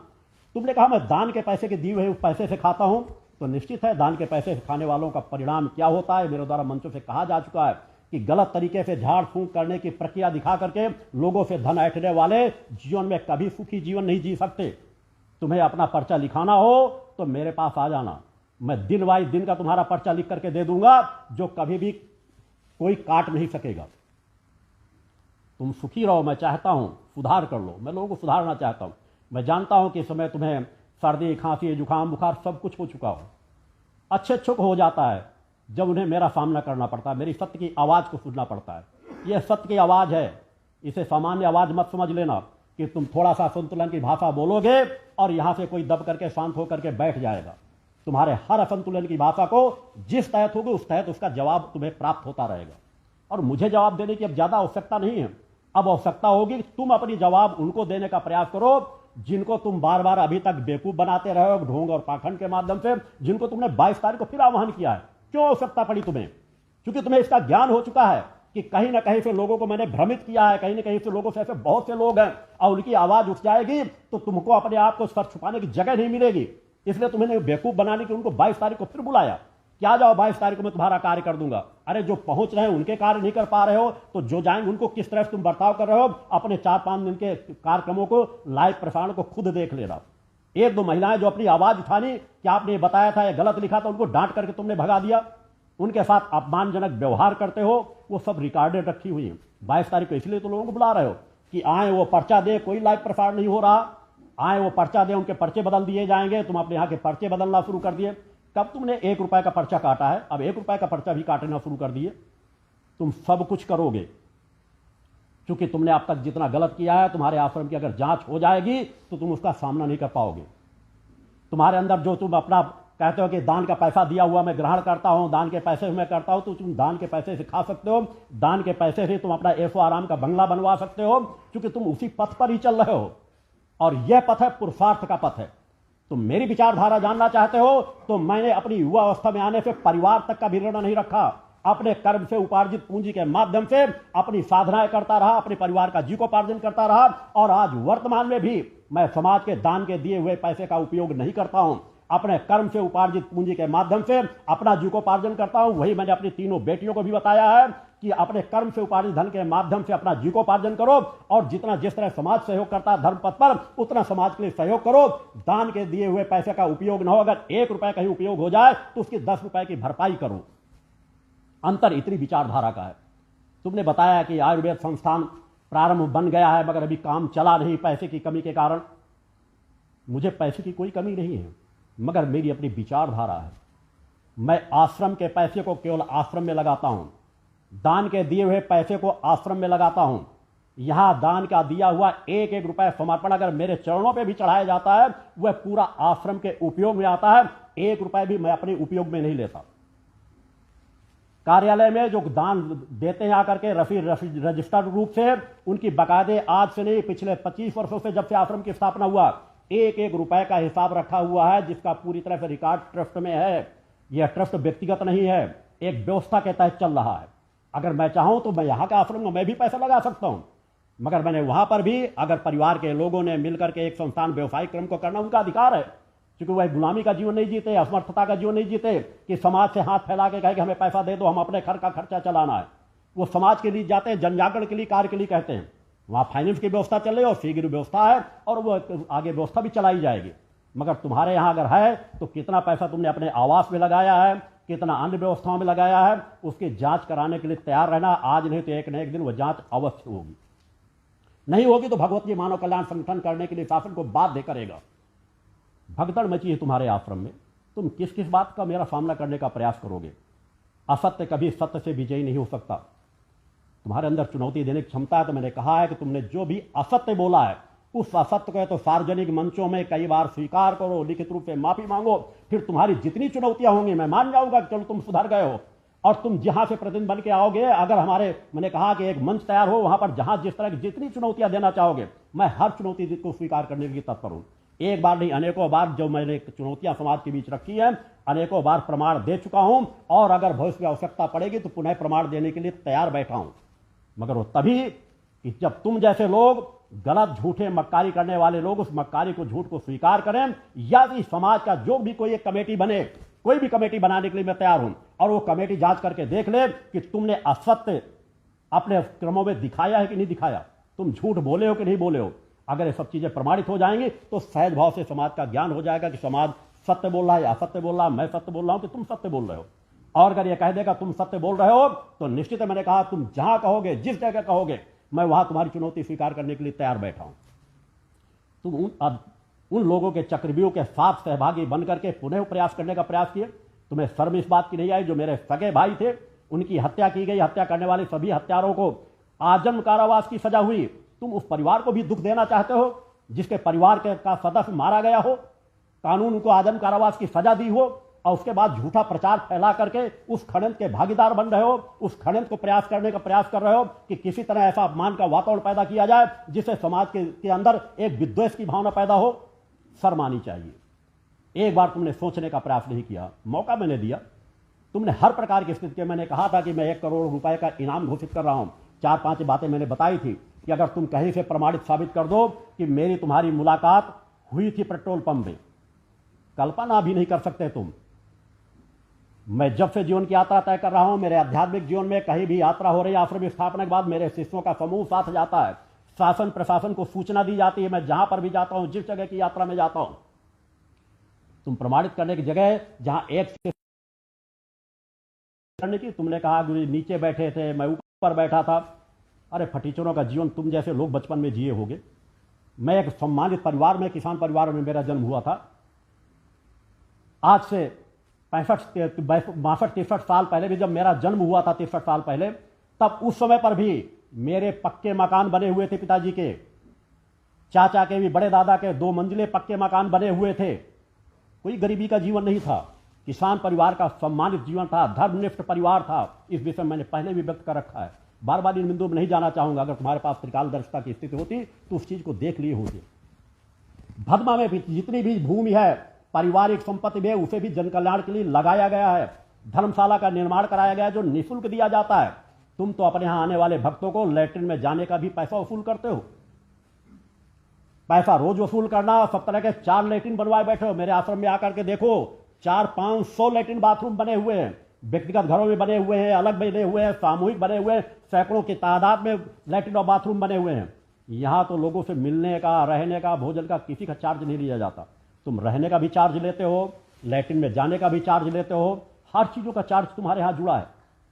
तुमने कहा मैं दान के पैसे के दिए हुए उस पैसे से खाता हूं, तो निश्चित है दान के पैसे से खाने वालों का परिणाम क्या होता है मेरे द्वारा मंचों से कहा जा चुका है कि गलत तरीके से झाड़ फूंक करने की प्रक्रिया दिखा करके लोगों से धन ऐंठने वाले जीवन में कभी सुखी जीवन नहीं जी सकते। तुम्हें अपना पर्चा लिखाना हो तो मेरे पास आ जाना, मैं दिन वाइज दिन का तुम्हारा पर्चा लिख करके दे दूंगा जो कभी भी कोई काट नहीं सकेगा। तुम सुखी रहो, मैं चाहता हूं सुधार कर लो, मैं लोगों को सुधारना चाहता हूं। मैं जानता हूं कि इस समय तुम्हें सर्दी खांसी जुकाम बुखार सब कुछ हो चुका हो। अच्छे को हो जाता है जब उन्हें मेरा सामना करना पड़ता है, मेरी सत्य की आवाज को सुनना पड़ता है। यह सत्य की आवाज है, इसे सामान्य आवाज मत समझ लेना कि तुम थोड़ा सा संतुलन की भाषा बोलोगे और यहां से कोई दब करके शांत होकर के बैठ जाएगा। तुम्हारे हर असंतुलन की भाषा को जिस तहत होगी उस तहत उसका जवाब तुम्हें प्राप्त होता रहेगा। और मुझे जवाब देने की अब ज्यादा आवश्यकता नहीं है। अब आवश्यकता होगी तुम अपनी जवाब उनको देने का प्रयास करो जिनको तुम बार बार अभी तक बेवकूफ बनाते रहे हो ढोंग और पाखंड के माध्यम से, जिनको तुमने 22 तारीख को फिर आह्वान किया है। क्यों आवश्यकता पड़ी तुम्हें? क्योंकि तुम्हें इसका ज्ञान हो चुका है कि कहीं ना कहीं से लोगों को मैंने भ्रमित किया है, कहीं ना कहीं से लोगों से ऐसे बहुत से लोग हैं और उनकी आवाज उठ जाएगी तो तुमको अपने आप को सर छुपाने की जगह नहीं मिलेगी। इसलिए तुम्हें बेवकूफ बनाने के उनको 22 तारीख को फिर बुलाया कि आ जाओ 22 तारीख को मैं तुम्हारा कार्य कर दूंगा। अरे जो पहुंच रहे हैं उनके कार्य नहीं कर पा रहे हो तो जो जाएंगे उनको किस तरह से तुम बर्ताव कर रहे हो, अपने 4-5 दिन के कार्यक्रमों को लाइव प्रसारण को खुद देख लेना। एक दो महिलाएं जो अपनी आवाज उठानी कि आपने बताया था या गलत लिखा था, उनको डांट करके तुमने भगा दिया, उनके साथ अपमानजनक व्यवहार करते हो, वो सब रिकॉर्डेड रखी हुई है। 22 तारीख को इसलिए तो लोगों को बुला रहे हो कि आए वो पर्चा दे, कोई लाइव प्रसारण नहीं हो रहा, आए वो पर्चा दे, उनके पर्चे बदल दिए जाएंगे। तुम अपने यहाँ के पर्चे बदलना शुरू कर दिए। कब तुमने 1 रुपए का पर्चा काटा है, अब 1 रुपए का पर्चा भी काटना शुरू कर दिए। तुम सब कुछ करोगे क्योंकि तुमने अब तक जितना गलत किया है, तुम्हारे आश्रम की अगर जांच हो जाएगी तो तुम उसका सामना नहीं कर पाओगे। तुम्हारे अंदर जो तुम अपना कहते हो कि दान का पैसा दिया हुआ मैं ग्रहण करता हूं, दान के पैसे मैं करता हूं, तो तुम दान के पैसे से खा सकते हो, दान के पैसे से तुम अपना ऐशो आराम का बंगला बनवा सकते हो, क्योंकि तुम उसी पथ पर ही चल रहे हो और यह पथ है पुरुषार्थ का पथ है। तुम मेरी विचारधारा जानना चाहते हो तो मैंने अपनी युवा अवस्था में आने से परिवार तक का भी ऋण नहीं रखा। अपने कर्म से उपार्जित पूंजी के माध्यम से अपनी साधनाएं करता रहा, अपने परिवार का जीविकोपार्जन करता रहा और आज वर्तमान में भी मैं समाज के दान के दिए हुए पैसे का उपयोग नहीं करता हूं। अपने कर्म से उपार्जित पूंजी के माध्यम से अपना जीविकोपार्जन करता हूं। वही मैंने अपनी तीनों बेटियों को भी बताया है कि अपने कर्म से उपार्जित धन के माध्यम से अपना जीविकोपार्जन करो और जितना जिस तरह समाज सहयोग करता है धर्म पथ पर उतना समाज के लिए सहयोग करो। दान के दिए हुए पैसे का उपयोग न हो, अगर 1 रुपए का ही उपयोग हो जाए तो उसकी 10 रुपए की भरपाई करो। अंतर इतनी विचारधारा का है। तुमने बताया कि आयुर्वेद संस्थान प्रारंभ बन गया है मगर अभी काम चला नहीं पैसे की कमी के कारण। मुझे पैसे की कोई कमी नहीं है मगर मेरी अपनी विचारधारा है। मैं आश्रम के पैसे को केवल आश्रम में लगाता हूं, दान के दिए हुए पैसे को आश्रम में लगाता हूं। यहां दान का दिया हुआ 1-1 रुपए समर्पण अगर मेरे चरणों पे भी चढ़ाया जाता है वह पूरा आश्रम के उपयोग में आता है। 1 रुपए भी मैं अपने उपयोग में नहीं लेता। कार्यालय में जो दान देते हैं आकर के रजिस्टर्ड रूप से, उनकी बकायदे आज से नहीं पिछले 25 वर्षों से जब से आश्रम की स्थापना हुआ 1-1 रुपए का हिसाब रखा हुआ है, जिसका पूरी तरह से रिकॉर्ड ट्रस्ट में है। यह ट्रस्ट व्यक्तिगत नहीं है, एक व्यवस्था के तहत चल रहा है। अगर मैं चाहूं तो मैं यहां का आश्रम में मैं भी पैसा लगा सकता हूं, मगर मैंने वहां पर भी अगर परिवार के लोगों ने मिलकर के एक संस्थान व्यवसायिक क्रम को करना उनका अधिकार है, क्योंकि वह गुलामी का जीवन नहीं जीते, असमर्थता का जीवन नहीं जीते कि समाज से हाथ फैला के कहे कि हमें पैसा दे दो, हम अपने घर का खर्चा चलाना है। वो समाज के लिए जाते हैं, जनजागरण के लिए, कार्य के लिए कहते हैं। वहां फाइनेंस की व्यवस्था चल रही है और शीघ्र व्यवस्था है और वो आगे व्यवस्था भी चलाई जाएगी। मगर तुम्हारे यहां अगर है तो कितना पैसा तुमने अपने आवास में लगाया है, कितना अन्य व्यवस्थाओं में लगाया है, उसकी जांच कराने के लिए तैयार रहना। आज नहीं तो एक न एक दिन वह जांच अवश्य होगी। नहीं होगी तो भगवत जी मानव कल्याण संगठन करने के लिए शासन को बाध्य करेगा। भगदड़ मची है तुम्हारे आश्रम में। तुम किस किस बात का मेरा सामना करने का प्रयास करोगे? असत्य कभी सत्य से विजयी नहीं हो सकता। तुम्हारे अंदर चुनौती देने की क्षमता है। तो मैंने कहा है कि तुमने जो भी असत्य बोला है उस असत्य को तो सार्वजनिक मंचों में कई बार स्वीकार करो, लिखित रूप से माफी मांगो। फिर तुम्हारी जितनी चुनौतियां होंगी मैं मान जाऊंगा कि चलो तुम सुधर गए हो और तुम जहां से प्रतिनिधि बन के आओगे, अगर मैंने कहा कि एक मंच तैयार हो, वहां पर जहां जिस तरह की जितनी चुनौतियां देना चाहोगे मैं हर चुनौती को स्वीकार करने के लिए तत्पर हूं। एक बार नहीं अनेकों बार जो मैंने चुनौतियां समाज के बीच रखी है, अनेकों बार प्रमाण दे चुका हूं और अगर भविष्य में आवश्यकता पड़ेगी तो पुनः प्रमाण देने के लिए तैयार बैठा हूं। मगर वो तभी कि जब तुम जैसे लोग, गलत झूठे मक्कारी करने वाले लोग उस मक्कारी को, झूठ को स्वीकार करें, या कि समाज का जो भी कोई एक कमेटी बने, कोई भी कमेटी बनाने के लिए मैं तैयार हूं और वो कमेटी जांच करके देख ले कि तुमने असत्य अपने क्रमों में दिखाया है कि नहीं दिखाया, तुम झूठ बोले हो कि नहीं बोले हो। अगर ये सब चीजें प्रमाणित हो जाएंगी तो सहज भाव से समाज का ज्ञान हो जाएगा कि समाज सत्य बोल रहा है या असत्य बोल रहा है, मैं सत्य बोल रहा हूं कि तुम सत्य बोल रहे हो। और अगर ये कह देगा तुम सत्य बोल रहे हो तो निश्चित है, मैंने कहा तुम जहां कहोगे, जिस जगह कहोगे, मैं वहां तुम्हारी चुनौती स्वीकार करने के लिए तैयार बैठा हूं। तुम उन लोगों के चक्रव्यूह के साथ सहभागी बनकर के पुनः प्रयास करने का प्रयास किए। तुम्हें शर्म इस बात की नहीं आई जो मेरे सगे भाई थे, उनकी हत्या की गई, हत्या करने वाले सभी हत्यारों को आजीवन कारावास की सजा हुई। तुम उस परिवार को भी दुख देना चाहते हो जिसके परिवार का सदस्य मारा गया हो, कानून उनको आजीवन कारावास की सजा दी हो और उसके बाद झूठा प्रचार फैला करके उस षड्यंत्र के भागीदार बन रहे हो, उस षड्यंत्र को प्रयास करने का प्रयास कर रहे हो कि किसी तरह ऐसा अपमान का वातावरण पैदा किया जाए जिससे समाज के अंदर एक विद्वेष की भावना पैदा हो। शर्म आनी चाहिए। एक बार तुमने सोचने का प्रयास नहीं किया, मौका मैंने दिया, तुमने हर प्रकार की स्थिति में, मैंने कहा था कि मैं 1 करोड़ रुपए का इनाम घोषित कर रहा हूं। 4-5 बातें मैंने बताई थी कि अगर तुम कहीं से प्रमाणित साबित कर दो कि मेरी तुम्हारी मुलाकात हुई थी पेट्रोल पंप में, कल्पना भी नहीं कर सकते तुम। मैं जब से जीवन की यात्रा तय कर रहा हूं, मेरे आध्यात्मिक जीवन में कहीं भी यात्रा हो रही है, आश्रम स्थापना के बाद मेरे शिष्यों का समूह साथ जाता है, शासन प्रशासन को सूचना दी जाती है। मैं जहां पर भी जाता हूं, जिस जगह की यात्रा में जाता हूं, तुम प्रमाणित करने की जगह जहां एक करने की, तुमने कहा गुरु नीचे बैठे थे, मैं ऊपर बैठा था। अरे फटीचरों का जीवन तुम जैसे लोग बचपन में जिए होगे। मैं एक सम्मानित परिवार में, किसान परिवार में मेरा जन्म हुआ था। आज से 62-63 साल पहले भी जब मेरा जन्म हुआ था, 63 साल पहले, तब उस समय पर भी मेरे पक्के मकान बने हुए थे। पिताजी के, चाचा के भी, बड़े दादा के 2 मंजिले पक्के मकान बने हुए थे। कोई गरीबी का जीवन नहीं था, किसान परिवार का सम्मानित जीवन था, धर्मनिष्ठ परिवार था। इस विषय मैंने पहले भी व्यक्त कर रखा है, बार बार इन बिंदुओं में नहीं जाना चाहूंगा। अगर तुम्हारे पास त्रिकालदर्शिता की स्थिति होती तो उस चीज को देख लिए होती। भदमा में भी जितनी भी भूमि है पारिवारिक संपत्ति में, उसे भी जन कल्याण के लिए लगाया गया है। धर्मशाला का निर्माण कराया गया है जो निःशुल्क दिया जाता है। तुम तो अपने यहां आने वाले भक्तों को लैट्रिन में जाने का भी पैसा वसूल करते हो। पैसा रोज वसूल करना, सब तरह के 4 लैट्रिन बनवाए बैठे हो। मेरे आश्रम में आकर के देखो, 400-500 लैट्रिन बाथरूम बने हुए हैं, व्यक्तिगत घरों में बने हुए हैं, अलग बने हुए हैं, सामूहिक बने हुए हैं, सैकड़ों की तादाद में लैट्रिन और बाथरूम बने हुए हैं। यहां तो लोगों से मिलने का, रहने का, भोजन का किसी का चार्ज नहीं लिया जाता। तुम रहने का भी चार्ज लेते हो, लैट्रिन में जाने का भी चार्ज लेते हो, हर चीजों का चार्ज तुम्हारे यहां जुड़ा है।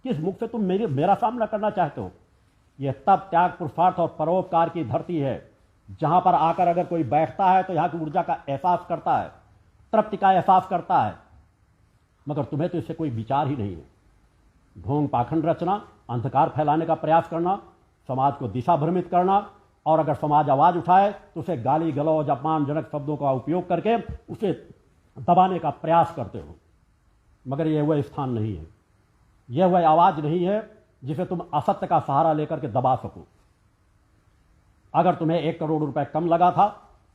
किस मुख से तुम मेरा सामना करना चाहते हो? यह तब त्याग, पुरुषार्थ और परोपकार की धरती है, जहां पर आकर अगर कोई बैठता है तो यहां की ऊर्जा का एहसास करता है, तृप्ति का एहसास करता है। मगर तुम्हें तो इससे कोई विचार ही नहीं है। ढोंग पाखंड रचना, अंधकार फैलाने का प्रयास करना, समाज को दिशा भ्रमित करना, और अगर समाज आवाज उठाए तो उसे गाली गलौज, अपमानजनक शब्दों का उपयोग करके उसे दबाने का प्रयास करते हो। मगर यह वह स्थान नहीं है, यह वह आवाज नहीं है जिसे तुम असत्य का सहारा लेकर के दबा सको। अगर तुम्हें 1 करोड़ रुपए कम लगा था,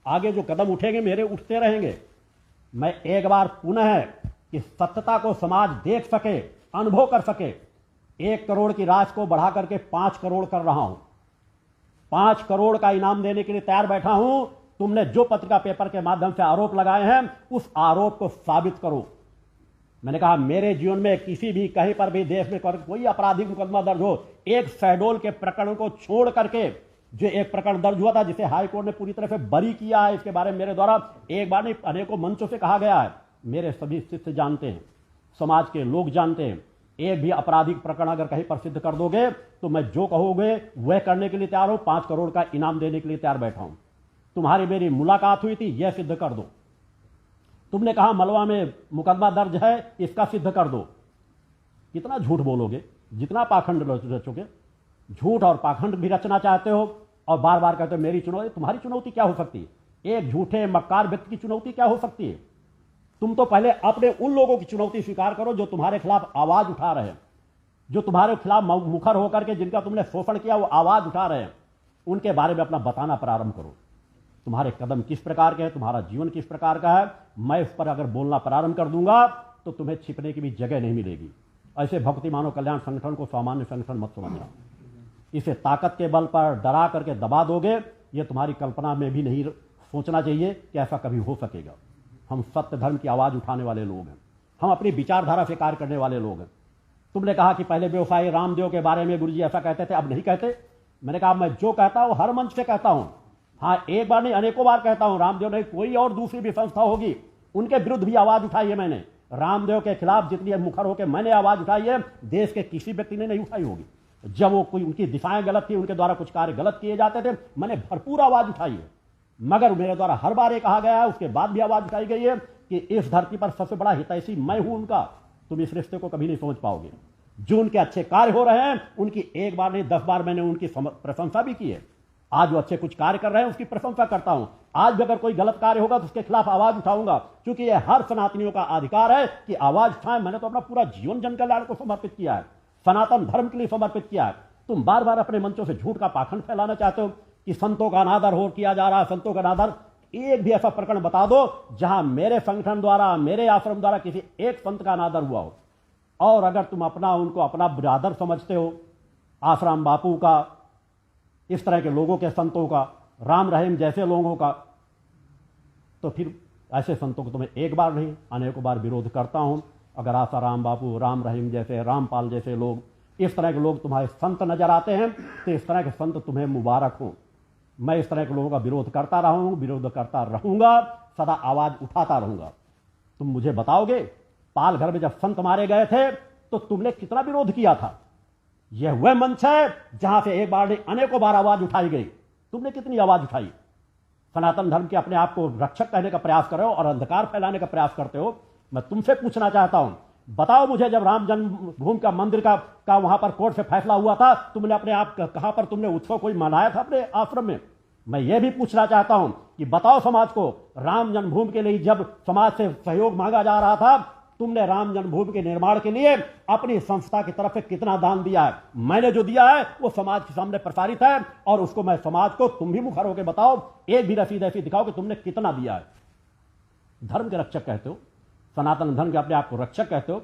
आगे जो कदम उठेंगे मेरे उठते रहेंगे। मैं एक बार पुनः कि सत्यता को समाज देख सके, अनुभव कर सके, 1 करोड़ की राशि को बढ़ा करके 5 करोड़ कर रहा हूं। 5 करोड़ का इनाम देने के लिए तैयार बैठा हूं। तुमने जो पत्रिका पेपर के माध्यम से आरोप लगाए हैं, उस आरोप को साबित करो। मैंने कहा मेरे जीवन में किसी भी कहीं पर भी देश में कोई आपराधिक मुकदमा दर्ज हो, एक शहडोल के प्रकरण को छोड़ करके जो एक प्रकरण दर्ज हुआ था जिसे हाईकोर्ट ने पूरी तरह से बरी किया है, इसके बारे में मेरे द्वारा एक बार नहीं अनेकों मंचों से कहा गया है। मेरे सभी शिष्य जानते हैं, समाज के लोग जानते हैं, एक भी आपराधिक प्रकरण अगर कहीं पर सिद्ध कर दोगे तो मैं जो कहोगे वह करने के लिए तैयार हूं। 5 करोड़ का इनाम देने के लिए तैयार बैठा हूं। तुम्हारी मेरी मुलाकात हुई थी, यह सिद्ध कर दो। तुमने कहा मलवा में मुकदमा दर्ज है, इसका सिद्ध कर दो। कितना झूठ बोलोगे, जितना पाखंड रचोगे। झूठ और पाखंड भी रचना चाहते हो और बार बार कहते हो मेरी चुनौती। तुम्हारी चुनौती क्या हो सकती है? एक झूठे मक्कार व्यक्ति की चुनौती क्या हो सकती है? तुम तो पहले अपने उन लोगों की चुनौती स्वीकार करो जो तुम्हारे खिलाफ आवाज उठा रहे हैं, जो तुम्हारे खिलाफ मुखर होकर के जिनका तुमने शोषण किया वो आवाज उठा रहे हैं। उनके बारे में अपना बताना प्रारंभ करो। तुम्हारे कदम किस प्रकार के हैं, तुम्हारा जीवन किस प्रकार का है। मैं इस पर अगर बोलना प्रारंभ कर दूंगा तो तुम्हें छिपने की भी जगह नहीं मिलेगी। ऐसे भक्ति मानव कल्याण संगठन को सामान्य संगठन मत समझना। इसे ताकत के बल पर डरा करके दबा दोगे, यह तुम्हारी कल्पना में भी नहीं सोचना चाहिए कि ऐसा कभी हो सकेगा। हम सत्य धर्म की आवाज उठाने वाले लोग हैं, हम अपनी विचारधारा से कार्य करने वाले लोग हैं। तुमने कहा कि पहले व्यवसायी रामदेव के बारे में गुरुजी ऐसा कहते थे, अब नहीं कहते। मैंने कहा मैं जो कहता हूं हर मंच से कहता हूं। हाँ, एक बार नहीं अनेकों बार कहता हूं। रामदेव नहीं, कोई और दूसरी भी संस्था होगी, उनके विरुद्ध भी आवाज उठाई है मैंने। रामदेव के खिलाफ जितनी मुखर होकर मैंने आवाज उठाई है, देश के किसी व्यक्ति ने नहीं उठाई होगी। जब वो कोई उनकी दिशाएं गलत थी, उनके द्वारा कुछ कार्य गलत किए जाते थे, मैंने भरपूर आवाज उठाई है। मगर मेरे द्वारा हर बार ये कहा गया है, उसके बाद भी आवाज उठाई गई है कि इस धरती पर सबसे बड़ा हितैषी मैं हूं उनका। तुम इस रिश्ते को कभी नहीं समझ पाओगे। जो उनके अच्छे कार्य हो रहे हैं, उनकी एक बार नहीं 10 बार मैंने उनकी प्रशंसा भी की है। आज वो अच्छे कुछ कार्य कर रहे हैं, उसकी प्रशंसा करता हूं। आज भी अगर कोई गलत कार्य होगा तो उसके खिलाफ आवाज उठाऊंगा, क्योंकि यह हर सनातनियों का अधिकार है कि आवाज उठाएं। मैंने तो अपना पूरा जीवन जन कल्याण को समर्पित किया है, सनातन धर्म के लिए समर्पित किया है। तुम बार बार अपने मंचों से झूठ का पाखंड फैलाना चाहते हो कि संतों का अनादर हो किया जा रहा है, संतों का अनादर। एक भी ऐसा प्रकरण बता दो जहां मेरे संगठन द्वारा, मेरे आश्रम द्वारा किसी एक संत का अनादर हुआ हो। और अगर तुम उनको अपना ब्रादर समझते हो, आश्रम बापू का, इस तरह के लोगों के संतों का, राम रहीम जैसे लोगों का, तो फिर ऐसे संतों को तुम्हें एक बार नहीं अनेकों बार विरोध करता हूं। अगर आशा राम बापू, राम रहीम जैसे, रामपाल जैसे लोग, इस तरह के लोग तुम्हारे संत नजर आते हैं तो इस तरह के संत तुम्हें मुबारक हो। मैं इस तरह के लोगों का विरोध करता रहा हूं, विरोध करता रहूंगा, सदा आवाज उठाता रहूंगा। तुम मुझे बताओगे पालघर में जब संत मारे गए थे तो तुमने कितना विरोध किया था? यह वह मंच है जहां से एक बार नहीं अनेकों बार आवाज उठाई गई। तुमने कितनी आवाज उठाई? सनातन धर्म के अपने आप को रक्षक कहने का प्रयास कर रहे हो और अंधकार फैलाने का प्रयास करते हो। मैं तुमसे पूछना चाहता हूं, बताओ मुझे, जब राम जन्मभूमि का मंदिर का वहां पर कोर्ट से फैसला हुआ था, तुमने अपने आप कहां पर तुमने उत्सव कोई मनाया था अपने आश्रम में? मैं ये भी पूछना चाहता हूं कि बताओ समाज को, राम जन्मभूमि के लिए जब समाज से सहयोग मांगा जा रहा था, तुमने राम जन्मभूमि के निर्माण के लिए अपनी संस्था की तरफ से कितना दान दिया है? मैंने जो दिया है वो समाज के सामने प्रसारित है, और उसको मैं समाज को, तुम भी मुखर होकर बताओ, एक भी रसीद ऐसी दिखाओ कि तुमने कितना दिया है। धर्म के रक्षक कहते हो, सनातन धर्म के अपने आप को रक्षक कहते हो,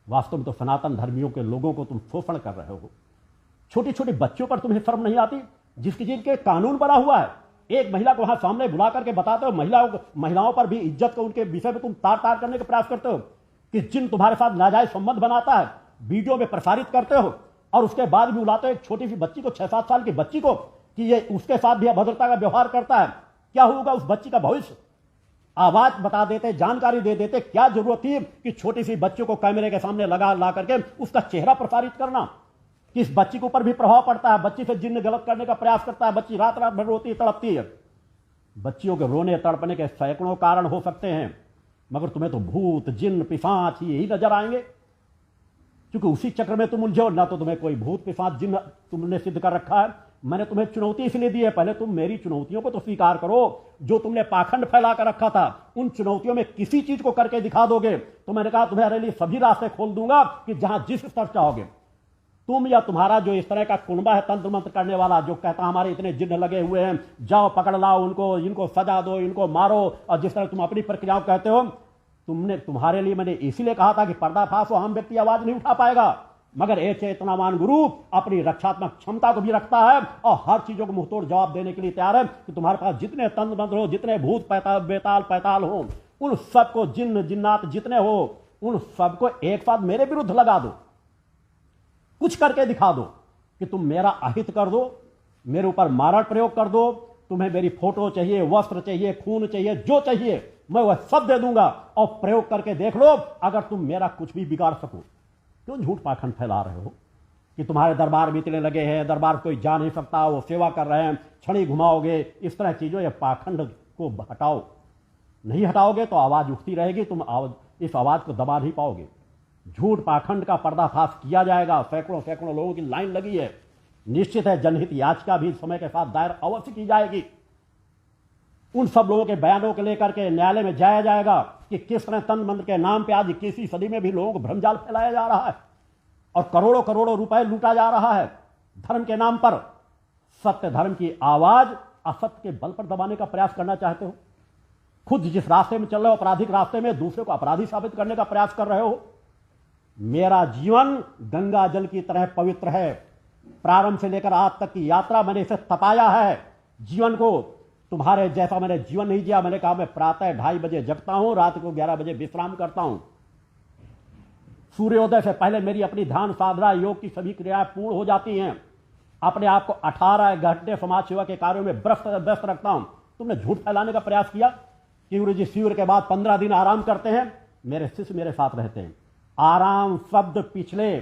वास्तव में तो सनातन धर्मियों के लोगों को तुम शोषण कर रहे हो। छोटी छोटी बच्चों पर तुम्हें शर्म नहीं आती, जिसकी जिनके कानून बना हुआ है। एक महिला को वहां सामने बुला करके बताते हो, महिलाओं पर भी इज्जत को, उनके विषय में तुम तार तार करने का प्रयास करते हो कि जिन तुम्हारे साथ नाजायज संबंध बनाता है, वीडियो में प्रसारित करते हो, और उसके बाद भी बुलाते हो एक छोटी सी बच्ची को, 6-7 साल की बच्ची को, कि ये उसके साथ भी अभद्रता का व्यवहार करता है। क्या होगा उस बच्ची का भविष्य? आवाज बता देते, जानकारी दे देते, क्या जरूरत थी कि छोटी सी बच्ची को कैमरे के सामने ला करके उसका चेहरा प्रसारित करना? कि इस बच्ची के ऊपर भी प्रभाव पड़ता है, बच्ची से जिन्न गलत करने का प्रयास करता है, बच्ची रात रात भर रोती तड़पती है। बच्चियों के रोने तड़पने के सैकड़ों कारण हो सकते हैं, मगर तुम्हें तो भूत, जिन्न, पिशाच यही नजर आएंगे, क्योंकि उसी चक्र में तुम उलझे हो। ना तो तुम्हें कोई भूत, पिशाच, जिन्न तुमने सिद्ध कर रखा है। मैंने तुम्हें चुनौती इसलिए दी है, पहले तुम मेरी चुनौतियों को तो स्वीकार करो। जो तुमने पाखंड फैला कर रखा था, उन चुनौतियों में किसी चीज को करके दिखा दोगे तो मैंने कहा तुम्हारे लिए सभी रास्ते खोल दूंगा कि जहां जिस स्तर चाहोगे। तुम या तुम्हारा जो इस तरह का कुनबा है तंत्र मंत्र करने वाला, जो कहता हमारे इतने जिन्न लगे हुए हैं, जाओ पकड़ लाओ उनको, इनको सजा दो, इनको मारो, और जिस तरह तुम अपनी प्रक्रियाओं कहते हो, तुम्हारे लिए मैंने इसीलिए कहा था कि पर्दाफाश हो, हम व्यक्ति आवाज नहीं उठा पाएगा, मगर एक चेतनावान गुरु अपनी रक्षात्मक क्षमता को भी रखता है और हर चीजों को मुंहतोड़ जवाब देने के लिए तैयार है कि तुम्हारे पास जितने तंत्र मंत्र हो, जितने भूत बेताल पैताल हो, उन सबको, जिन्न जिन्नात जितने हो, उन सबको एक साथ मेरे विरुद्ध लगा दो। कुछ करके दिखा दो कि तुम मेरा अहित कर दो, मेरे ऊपर मारण प्रयोग कर दो, तुम्हें मेरी फोटो चाहिए, वस्त्र चाहिए, खून चाहिए, जो चाहिए मैं वह सब दे दूंगा, और प्रयोग करके देख लो अगर तुम मेरा कुछ भी बिगाड़ सको। क्यों झूठ पाखंड फैला रहे हो कि तुम्हारे दरबार में इतने लगे हैं, दरबार कोई जा नहीं सकता, वो सेवा कर रहे हैं, छड़ी घुमाओगे, इस तरह चीजों, ये पाखंड को हटाओ। नहीं हटाओगे तो आवाज उठती रहेगी, तुम इस आवाज को दबा नहीं पाओगे। झूठ पाखंड का पर्दाफाश किया जाएगा, सैकड़ों लोगों की लाइन लगी है। निश्चित है जनहित याचिका भी समय के साथ दायर अवश्य की जाएगी। उन सब लोगों के बयानों को लेकर के न्यायालय में जाया जाएगा कि किस तरह तंत्र मंत्र के नाम पे आज 21वीं सदी में भी लोगों को भ्रमजाल फैलाया जा रहा है और करोड़ों रुपए लूटा जा रहा है धर्म के नाम पर। सत्य धर्म की आवाज असत्य के बल पर दबाने का प्रयास करना चाहते हो। खुद जिस रास्ते में चल रहे हो, आपराधिक रास्ते में, दूसरे को अपराधी साबित करने का प्रयास कर रहे हो। मेरा जीवन गंगा जल की तरह पवित्र है। प्रारंभ से लेकर आज तक की यात्रा मैंने इसे तपाया है। जीवन को तुम्हारे जैसा मैंने जीवन नहीं जिया। मैंने कहा मैं प्रातः 2:30 बजे जगता हूं, रात को 11 बजे विश्राम करता हूं। सूर्योदय से पहले मेरी अपनी ध्यान साधना, योग की सभी क्रियाएं पूर्ण हो जाती हैं। अपने आप को 18 घंटे समाज सेवा के कार्यों में व्यस्त रखता हूं। तुमने झूठ फैलाने का प्रयास किया कि गुरु जी शिविर के बाद 15 दिन आराम करते हैं। मेरे शिष्य मेरे साथ रहते हैं। आराम शब्द पिछले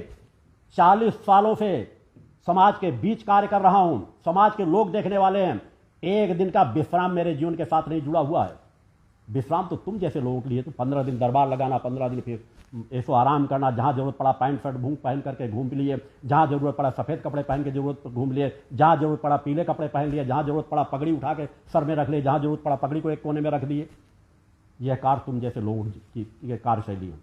40 सालों से समाज के बीच कार्य कर रहा हूं। समाज के लोग देखने वाले हैं। एक दिन का विश्राम मेरे जीवन के साथ नहीं जुड़ा हुआ है। विश्राम तो तुम जैसे लोगों के लिए, तो 15 दिन दरबार लगाना, 15 दिन फिर ऐसो आराम करना, जहां जरूरत पड़ा पैंट शर्ट पहन करके घूम लिए, जहां जरूरत पड़ा सफेद कपड़े पहन के जरूरत घूम लिए, जहां जरूरत पड़ा पीले कपड़े पहन लिए, जहां जरूरत पड़ा पगड़ी उठा के सर में रख लिए, जहां जरूरत पड़ा पगड़ी को एक कोने में रख दिए। यह कार्य तुम जैसे लोगों की कार्यशैली है।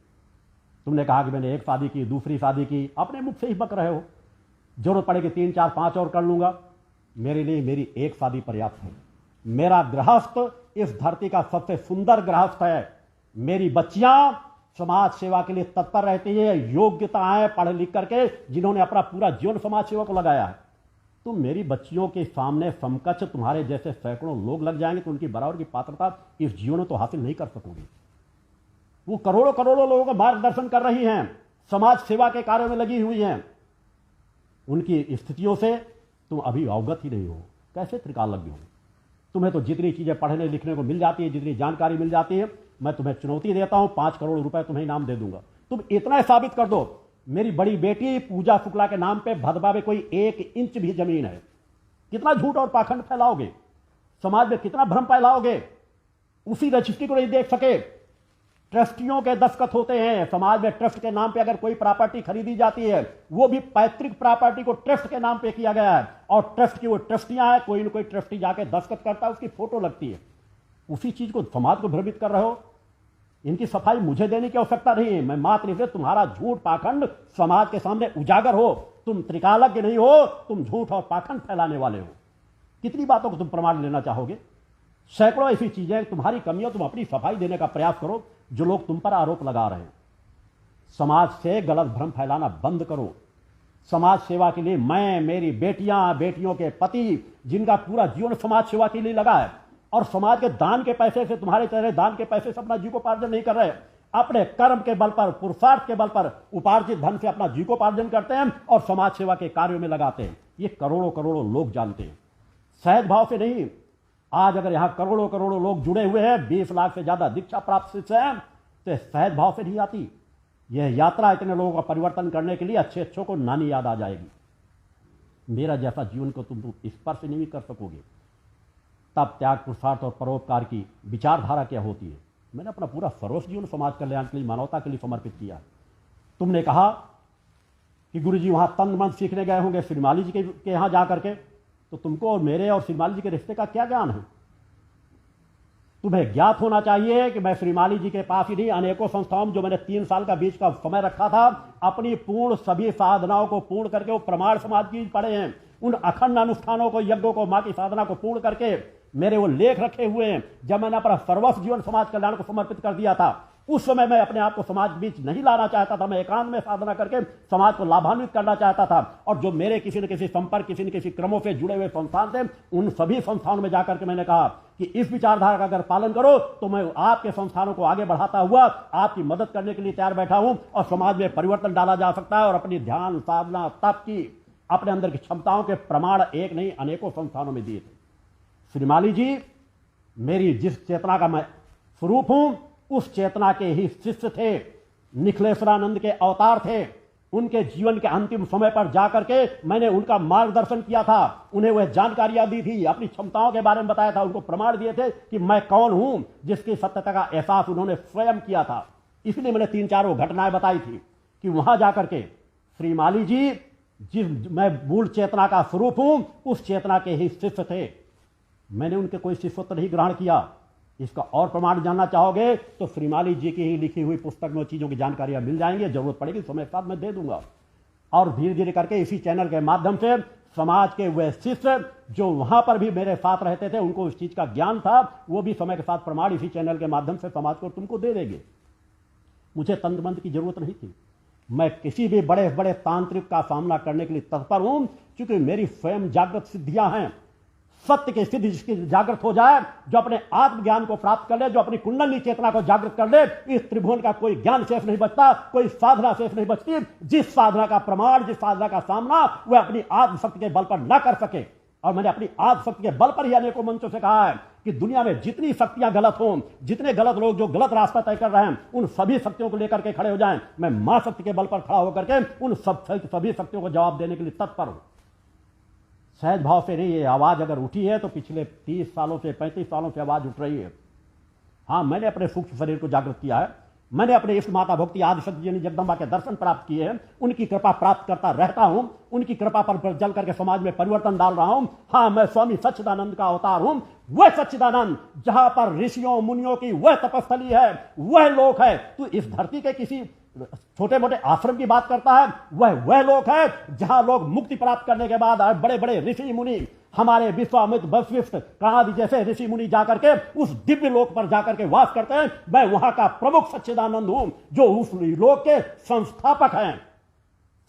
तुमने कहा कि मैंने एक शादी की, दूसरी शादी की, अपने मुख से ही बक रहे हो। जरूरत पड़ेगी 3, 4, 5 और कर लूंगा। मेरे लिए मेरी एक शादी पर्याप्त है। मेरा गृहस्थ इस धरती का सबसे सुंदर गृहस्थ है। मेरी बच्चियां समाज सेवा के लिए तत्पर रहती है। योग्यता है पढ़ लिख करके, जिन्होंने अपना पूरा जीवन समाज सेवा को लगाया है। तुम मेरी बच्चियों के सामने समकक्ष तुम्हारे जैसे सैकड़ों लोग लग जाएंगे तो उनकी बराबर की पात्रता इस जीवन में तो हासिल नहीं कर सकोगे। वो करोड़ों लोगों का मार्गदर्शन कर रही हैं, समाज सेवा के कार्यों में लगी हुई हैं। उनकी स्थितियों से तुम अभी अवगत ही नहीं हो। कैसे त्रिकाल लग हो? तुम्हें तो जितनी चीजें पढ़ने लिखने को मिल जाती है, जितनी जानकारी मिल जाती है, मैं तुम्हें चुनौती देता हूं, 5 करोड़ रुपए तुम्हें इनाम दे दूंगा। तुम इतना साबित कर दो मेरी बड़ी बेटी पूजा शुक्ला के नाम पे भदभा में कोई 1 इंच भी जमीन है। कितना झूठ और पाखंड फैलाओगे, समाज में कितना भ्रम फैलाओगे। उसी रजिस्ट्री को नहीं देख सके, ट्रस्टियों के दस्तखत होते हैं। समाज में ट्रस्ट के नाम पे अगर कोई प्रॉपर्टी खरीदी जाती है, वो भी पैतृक प्रॉपर्टी को ट्रस्ट के नाम पे किया गया है, और ट्रस्ट की वो ट्रस्टियां हैं, कोई ना कोई ट्रस्टी जाके दस्तखत करता है, उसकी फोटो लगती है। उसी चीज को समाज को भ्रमित कर रहे हो। इनकी सफाई मुझे देने की आवश्यकता नहीं है। मैं मात्र इसलिए तुम्हारा झूठ पाखंड समाज के सामने उजागर हो। तुम त्रिकालज्ञ नहीं हो, तुम झूठ और पाखंड फैलाने वाले हो। कितनी बातों को तुम प्रमाण लेना चाहोगे? सैकड़ों ऐसी चीजें तुम्हारी कमियों, तुम अपनी सफाई देने का प्रयास करो जो लोग तुम पर आरोप लगा रहे हैं। समाज से गलत भ्रम फैलाना बंद करो। समाज सेवा के लिए मैं, मेरी बेटियां, बेटियों के पति, जिनका पूरा जीवन समाज सेवा के लिए लगा है, और समाज के दान के पैसे से, तुम्हारे तरह दान के पैसे से अपना जीविकोपार्जन नहीं कर रहे, अपने कर्म के बल पर, पुरुषार्थ के बल पर उपार्जित धन से अपना जीविकोपार्जन करते हैं और समाज सेवा के कार्यों में लगाते हैं। ये करोड़ों करोड़ों लोग जानते हैं, सहज भाव से नहीं। आज अगर यहां करोड़ों करोड़ों लोग जुड़े हुए हैं, 20 लाख से ज्यादा दीक्षा प्राप्त शिष्य हैं, तो सहज भाव से नहीं आती। यह यात्रा इतने लोगों का परिवर्तन करने के लिए अच्छे अच्छों को नानी याद आ जाएगी। मेरा जैसा जीवन को तुम स्पर्श नहीं कर सकोगे। तब त्याग, पुरुषार्थ और परोपकार की विचारधारा क्या होती है? मैंने अपना पूरा सर्वस्व जीवन समाज कल्याण के लिए, मानवता के लिए समर्पित किया। तुमने कहा कि गुरुजी वहां तन मन सीखने गए होंगे श्रीमाली जी के यहां जाकर के, तो तुमको और मेरे और श्रीमाली जी के रिश्ते का क्या ज्ञान है? तुम्हें ज्ञात होना चाहिए कि मैं श्रीमाली जी के पास ही नहीं, अनेकों संस्थाओं में जो मैंने 3 साल का बीच का समय रखा था, अपनी पूर्ण सभी साधनाओं को पूर्ण करके वो प्रमाण समाज की पढ़े हैं। उन अखंड अनुष्ठानों को, यज्ञों को, मां की साधना को पूर्ण करके मेरे वो लेख रखे हुए हैं। जब मैंने अपना सर्वस्व जीवन समाज कल्याण को समर्पित कर दिया था, उस समय मैं अपने आप को समाज के बीच नहीं लाना चाहता था। मैं एकांत में साधना करके समाज को लाभान्वित करना चाहता था। और जो मेरे किसी न किसी संपर्क, किसी न किसी क्रमों से जुड़े हुए संस्थान थे, उन सभी संस्थानों में जाकर के मैंने कहा कि इस विचारधारा का अगर पालन करो तो मैं आपके संस्थानों को आगे बढ़ाता हुआ आपकी मदद करने के लिए तैयार बैठा हूं, और समाज में परिवर्तन डाला जा सकता है। और अपनी ध्यान, साधना, तप की, अपने अंदर की क्षमताओं के प्रमाण एक नहीं अनेकों संस्थानों में दिए थे। श्रीमाली जी मेरी जिस चेतना का मैं स्वरूप हूं, उस चेतना के ही शिष्य थे। निखिलेश्वरानंद के अवतार थे। उनके जीवन के अंतिम समय पर जाकर के मैंने उनका मार्गदर्शन किया था, उन्हें वह जानकारियां दी थी, अपनी क्षमताओं के बारे में बताया था, उनको प्रमाण दिए थे कि मैं कौन हूं, जिसकी सत्यता का एहसास उन्होंने स्वयं किया था। इसलिए मैंने 3-4 वो घटनाएं बताई थी कि वहां जाकर के श्रीमाली जी, जिस मैं मूल चेतना का स्वरूप हूं, उस चेतना के ही शिष्य थे। मैंने उनके कोई शिष्यत्व नहीं ग्रहण किया। इसका और प्रमाण जानना चाहोगे तो श्रीमाली जी की ही लिखी हुई पुस्तक में चीजों की जानकारियां मिल जाएंगी। जरूरत पड़ेगी समय के साथ मैं दे दूंगा। और धीरे धीरे करके इसी चैनल के माध्यम से समाज के वे शिष्य जो वहां पर भी मेरे साथ रहते थे, उनको इस चीज का ज्ञान था, वो भी समय के साथ प्रमाण इसी चैनल के माध्यम से समाज को तुमको दे देंगे। मुझे तंत्रमंत्र की जरूरत नहीं थी। मैं किसी भी बड़े बड़े तांत्रिक का सामना करने के लिए तत्पर हूं, क्योंकि मेरी स्वयं जागृत सिद्धियां हैं। सत्य की सिद्धि जिसकी जागृत हो जाए, जो अपने आत्मज्ञान को प्राप्त कर ले, जो अपनी कुंडली चेतना को जागृत कर ले, इस त्रिभुवन का कोई ज्ञान शेष नहीं बचता, कोई साधना शेष नहीं बचती। जिस साधना का प्रमाण, जिस साधना का सामना वह अपनी आत्मशक्ति के बल पर न कर सके। और मैंने अपनी आत्मशक्ति के बल पर ही अनेकों मंचों से कहा है कि दुनिया में जितनी शक्तियां गलत हों, जितने गलत लोग जो गलत रास्ता तय कर रहे हैं, उन सभी शक्तियों को लेकर के खड़े हो जाएं। मैं मां शक्ति के बल पर खड़ा होकर के उन सभी शक्तियों को जवाब देने के लिए तत्पर हूं। सहज भाव से नहीं, ये आवाज अगर उठी है तो पिछले 30 सालों से, 35 सालों से आवाज उठ रही है। हां, मैंने अपने सूक्ष्म शरीर को जागृत किया है। मैंने अपने इष्ट माता भक्ति आदिशक्ति यानी जगदम्बा के दर्शन प्राप्त किए हैं। उनकी कृपा प्राप्त करता रहता हूं। उनकी कृपा पर जल करके समाज में परिवर्तन डाल रहा हूं। हां, मैं स्वामी सच्चिदानंद का अवतार हूं। वह सच्चिदानंद जहां पर ऋषियों मुनियों की वह तपस्थली है, वह लोक है। तू इस धरती के किसी छोटे मोटे आश्रम की बात करता है, वह लोक है जहां लोग मुक्ति प्राप्त करने के बाद बड़े बड़े ऋषि मुनि, हमारे विश्वामित्र, वशिष्ठ, कादि जैसे ऋषि मुनि जाकर के उस दिव्य लोक पर जाकर के वास करते हैं। मैं वहां का प्रमुख सच्चिदानंद हूं, जो उस लोक के संस्थापक हैं।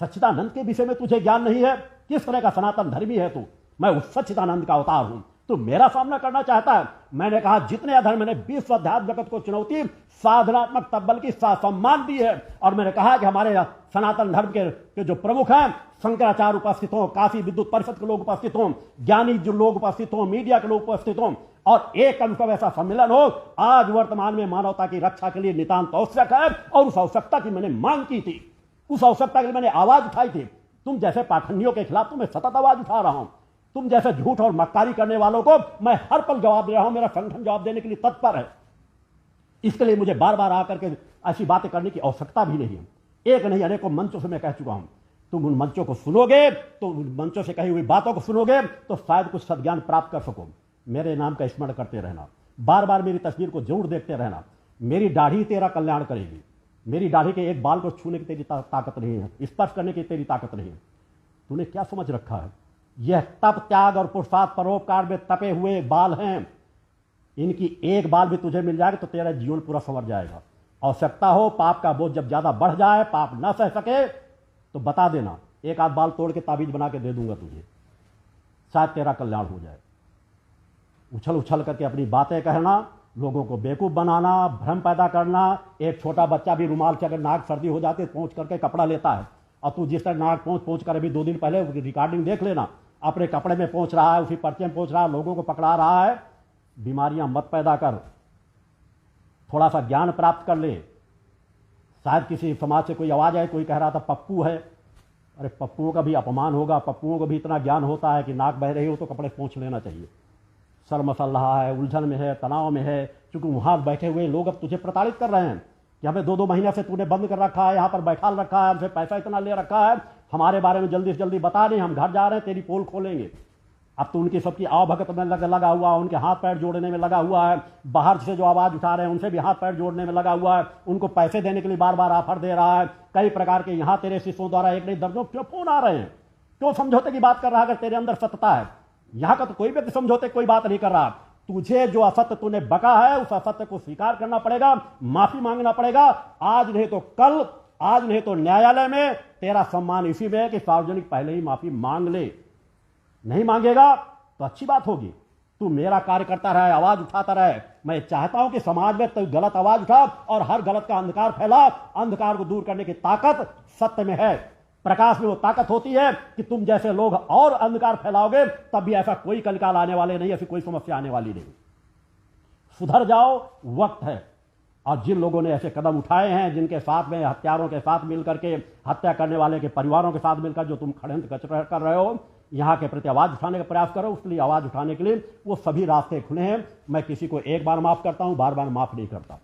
सच्चिदानंद के विषय में तुझे ज्ञान नहीं है? किस तरह का सनातन धर्मी है तू? मैं उस सच्चिदानंद का अवतार हूं। तो मेरा सामना करना चाहता है? मैंने कहा जितने अधर्म ने विश्व अध्यात्म जगत को चुनौती साधनात्मक तब्बल की सम्मान दी है। और मैंने कहा कि हमारे सनातन धर्म के जो प्रमुख हैं, शंकराचार्य उपस्थित हों, काशी विद्युत परिषद के लोग उपस्थित हों, ज्ञानी जो लोग उपस्थित हों, मीडिया के लोग उपस्थित हों, और एक अनुष्ठव ऐसा सम्मेलन हो आज वर्तमान में मानवता की रक्षा के लिए नितांत आवश्यक है। और उस आवश्यकता की मैंने मांग की थी, उस आवश्यकता के लिए मैंने आवाज उठाई थी। तुम जैसे पाखंडियों के खिलाफ तो मैं सतत आवाज उठा रहा हूं। तुम जैसे झूठ और मक्कारी करने वालों को मैं हर पल जवाब दे रहा हूं। मेरा संगठन जवाब देने के लिए तत्पर है। इसके लिए मुझे बार बार आकर के ऐसी बातें करने की आवश्यकता भी नहीं है। एक नहीं अनेकों मंचों से मैं कह चुका हूं। तुम उन मंचों को सुनोगे, तो उन मंचों से कही हुई बातों को सुनोगे तो शायद कुछ सद्ज्ञान प्राप्त कर सको। मेरे नाम का स्मरण करते रहना, बार बार मेरी तस्वीर को जरूर देखते रहना। मेरी दाढ़ी तेरा कल्याण करेगी। मेरी दाढ़ी के एक बाल को छूने की तेरी ताकत नहीं है, स्पर्श करने की तेरी ताकत नहीं है। तूने क्या समझ रखा है? यह तप, त्याग और पुरुषार्थ, परोपकार में तपे हुए बाल हैं। इनकी एक बाल भी तुझे मिल जाएगा तो तेरा जीवन पूरा संवर जाएगा। आवश्यकता हो, पाप का बोझ जब ज्यादा बढ़ जाए, पाप न सह सके, तो बता देना, एक आध बाल तोड़ के ताबीज बना के दे दूंगा तुझे, शायद तेरा कल्याण हो जाए। उछल उछल करके अपनी बातें कहना, लोगों को बेवकूफ बनाना, भ्रम पैदा करना। एक छोटा बच्चा भी रुमाल से अगर नाक सर्दी हो जाती है पहुंच करके कपड़ा लेता है, और तू जिस तरह नाक पहुंच कर अभी 2 दिन पहले रिकॉर्डिंग देख लेना, अपने कपड़े में पहुंच रहा है, उसी पर्चे में पहुंच रहा है, लोगों को पकड़ा रहा है। बीमारियां मत पैदा कर, थोड़ा सा ज्ञान प्राप्त कर ले। शायद किसी समाज से कोई आवाज आए, कोई कह रहा था पप्पू है। अरे पप्पुओं का भी अपमान होगा, पप्पुओं को भी इतना ज्ञान होता है कि नाक बह रही हो तो कपड़े पोंछ लेना चाहिए। सर मसल रहा है, उलझन में है, तनाव में है, क्योंकि वहां बैठे हुए लोग अब तुझे प्रताड़ित कर रहे हैं कि हमें 2-2 महीने से तूने बंद कर रखा है, यहां पर बैठाल रखा है, हमसे पैसा इतना ले रखा है, हमारे बारे में जल्दी से जल्दी बता नहीं, हम घर जा रहे हैं, तेरी पोल खोलेंगे। अब तो उनकी सबकी आवभगत में लगा हुआ है, उनके हाथ पैर जोड़ने में लगा हुआ है, बाहर से जो आवाज उठा रहे हैं उनसे भी हाथ पैर जोड़ने में लगा हुआ है, उनको पैसे देने के लिए बार बार ऑफर दे रहा है। कई प्रकार के यहां तेरे शिष्यों द्वारा एक नहीं दर्जनों क्यों फोन आ रहे हैं, क्यों समझौते की बात कर रहा है? अगर तेरे अंदर सत्यता है, यहां का तो कोई व्यक्ति समझौते कोई बात नहीं कर रहा। तुझे जो असत्य तूने बका है उस असत्य को स्वीकार करना पड़ेगा, माफी मांगना पड़ेगा। आज नहीं तो कल, आज नहीं तो न्यायालय में। तेरा सम्मान इसी में है कि सार्वजनिक पहले ही माफी मांग ले। नहीं मांगेगा तो अच्छी बात होगी। तू मेरा कार्य करता रहे, आवाज उठाता रहे। मैं चाहता हूं कि समाज में तू गलत आवाज उठा और हर गलत का अंधकार फैला। अंधकार को दूर करने की ताकत सत्य में है, प्रकाश में वो ताकत होती है कि तुम जैसे लोग और अंधकार फैलाओगे तब भी ऐसा कोई कलकाल आने वाले नहीं, ऐसी कोई समस्या आने वाली नहीं। सुधर जाओ, वक्त है। और जिन लोगों ने ऐसे कदम उठाए हैं, जिनके साथ में हत्यारों के साथ मिलकर के, हत्या करने वाले के परिवारों के साथ मिलकर जो तुम षड्यंत्र कर रहे हो, यहां के प्रति आवाज उठाने का प्रयास करो। उसके लिए आवाज उठाने के लिए वो सभी रास्ते खुले हैं। मैं किसी को एक बार माफ करता हूं, बार बार माफ नहीं करता।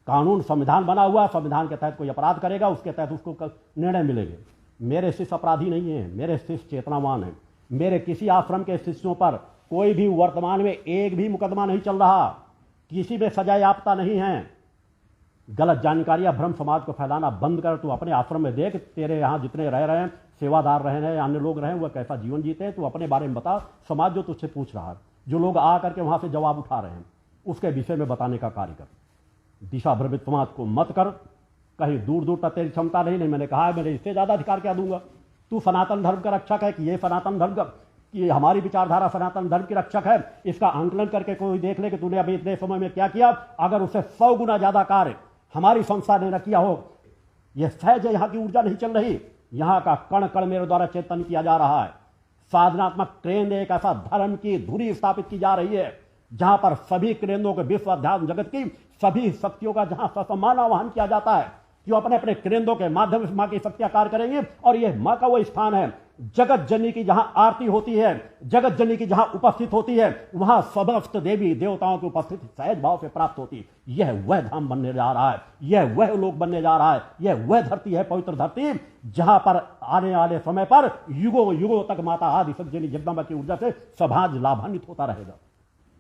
कानून, संविधान बना हुआ, संविधान के तहत कोई अपराध करेगा उसके तहत उसको निर्णय मिलेंगे। मेरे शिष्य अपराधी नहीं है, मेरे शिष्य चेतनावान है। मेरे किसी आश्रम के शिष्यों पर कोई भी वर्तमान में एक भी मुकदमा नहीं चल रहा, किसी में सजा याफ्ता नहीं है। गलत जानकारियां, भ्रम समाज को फैलाना बंद कर। तू अपने आश्रम में देख, तेरे यहां जितने रह रहे हैं, सेवादार रहे हैं, अन्य लोग रहे हैं, वह कैसा जीवन जीते हैं, तू अपने बारे में बता। समाज जो तुझसे पूछ रहा है, जो लोग आ करके वहां से जवाब उठा रहे हैं, उसके विषय में बताने का कार्य कर। दिशा भ्रमित समाज को मत कर। कहीं दूर दूर तक तेरी क्षमता नहीं। मैंने कहा है, मैंने इससे ज्यादा अधिकार क्या दूंगा? तू सनातन धर्म का रक्षक है कि ये सनातन धर्म का, कि हमारी विचारधारा सनातन धर्म की रक्षक है? इसका आंकलन करके कोई देख ले कि तूने अभी इतने समय में क्या किया। अगर उससे 100 गुना ज्यादा कार्य हमारी संस्था ने न किया हो। यह सहज है, यहां की ऊर्जा नहीं चल रही, यहां का कण कण मेरे द्वारा चेतन किया जा रहा है। साधनात्मक ट्रेन एक ऐसा धर्म की धुरी स्थापित की जा रही है जहां पर सभी केंद्रों के, विश्व अध्यात्म जगत की सभी शक्तियों का जहां ससम्मान आह्वान किया जाता है कि वो अपने अपने केंद्रों के माध्यम से मां की शक्तियां कार्य करेंगी। और यह मां का वो स्थान है, जगत जननी की जहां आरती होती है, जगत जननी की जहां उपस्थित होती है, वहां समस्त देवी देवताओं की उपस्थिति सहज भाव से प्राप्त होती है। यह वह धाम बनने जा रहा है, यह वह लोक बनने जा रहा है, यह वह धरती है, पवित्र धरती, जहां पर आने वाले समय पर युगों युगों तक माता आदि शक्ति जगदम्बा की ऊर्जा से समाज लाभान्वित होता रहेगा।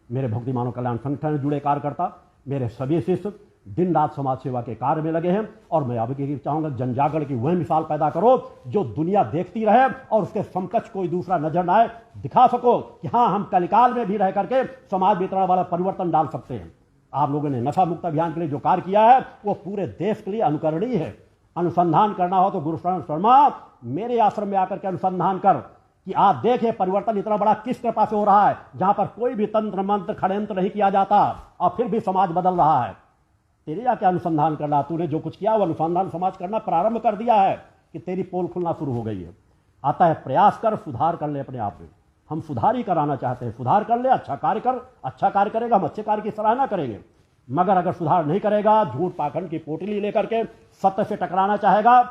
मेरे भक्ति मानव कल्याण संगठन से जुड़े कार्यकर्ता, मेरे सभी शिष्य दिन रात समाज सेवा के कार्य में लगे हैं। और मैं अब चाहूंगा, जन जागरण की वह मिसाल पैदा करो जो दुनिया देखती रहे और उसके समकक्ष कोई दूसरा नजर न आए। दिखा सको कि हाँ, हम कलिकाल में भी रह करके समाज वितरण वाला परिवर्तन डाल सकते हैं। आप लोगों ने नशा मुक्त अभियान के लिए जो कार्य किया है वो पूरे देश के लिए अनुकरणीय है। अनुसंधान करना हो तो गुरु शर्मा मेरे आश्रम में आकर के अनुसंधान कर कि आप देखें परिवर्तन इतना बड़ा किस कृपा से हो रहा है, जहां पर कोई भी तंत्र मंत्र षड्यंत्र नहीं किया जाता और फिर भी समाज बदल रहा है। तेरे या क्या अनुसंधान करना? तूने जो कुछ किया वो अनुसंधान समाज करना प्रारंभ कर दिया है कि तेरी पोल खुलना शुरू हो गई है। अतः प्रयास कर, सुधार कर ले अपने आप में। हम सुधार ही कराना चाहते हैं, सुधार कर ले, अच्छा कार्य कर। अच्छा कार्य करेगा, हम अच्छे कार्य की सराहना करेंगे। मगर अगर सुधार नहीं करेगा, झूठ पाखंड की पोटली लेकर के सत्य से टकराना चाहेगा,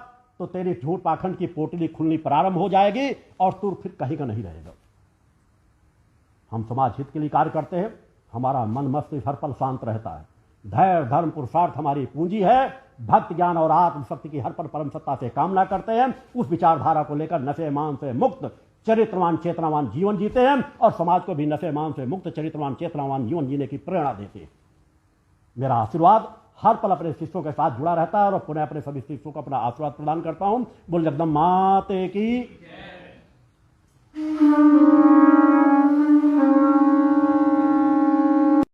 तो तेरी झूठ पाखंड की पोटली खुलनी प्रारंभ हो जाएगी और तू फिर कहीं का नहीं रहेगा। हम समाज हित के लिए कार्य करते हैं, हमारा मन मस्तिष्क हर पल शांत रहता है। धैर्य धर्म पुरुषार्थ हमारी पूंजी है। भक्ति ज्ञान और आत्मशक्ति की हर पल परम सत्ता से कामना करते हैं। उस विचारधारा को लेकर नशे मान से मुक्त चरित्रवान चेतनावान जीवन जीते हैं और समाज को भी नशे मान से मुक्त चरित्रवान चेतनावान जीवन जीने की प्रेरणा देते हैं। मेरा आशीर्वाद हर पल अपने शिष्यों के साथ जुड़ा रहता है और पुनः अपने सभी शिष्यों को अपना आशीर्वाद प्रदान करता हूं। बोल जगदम्बा माते की।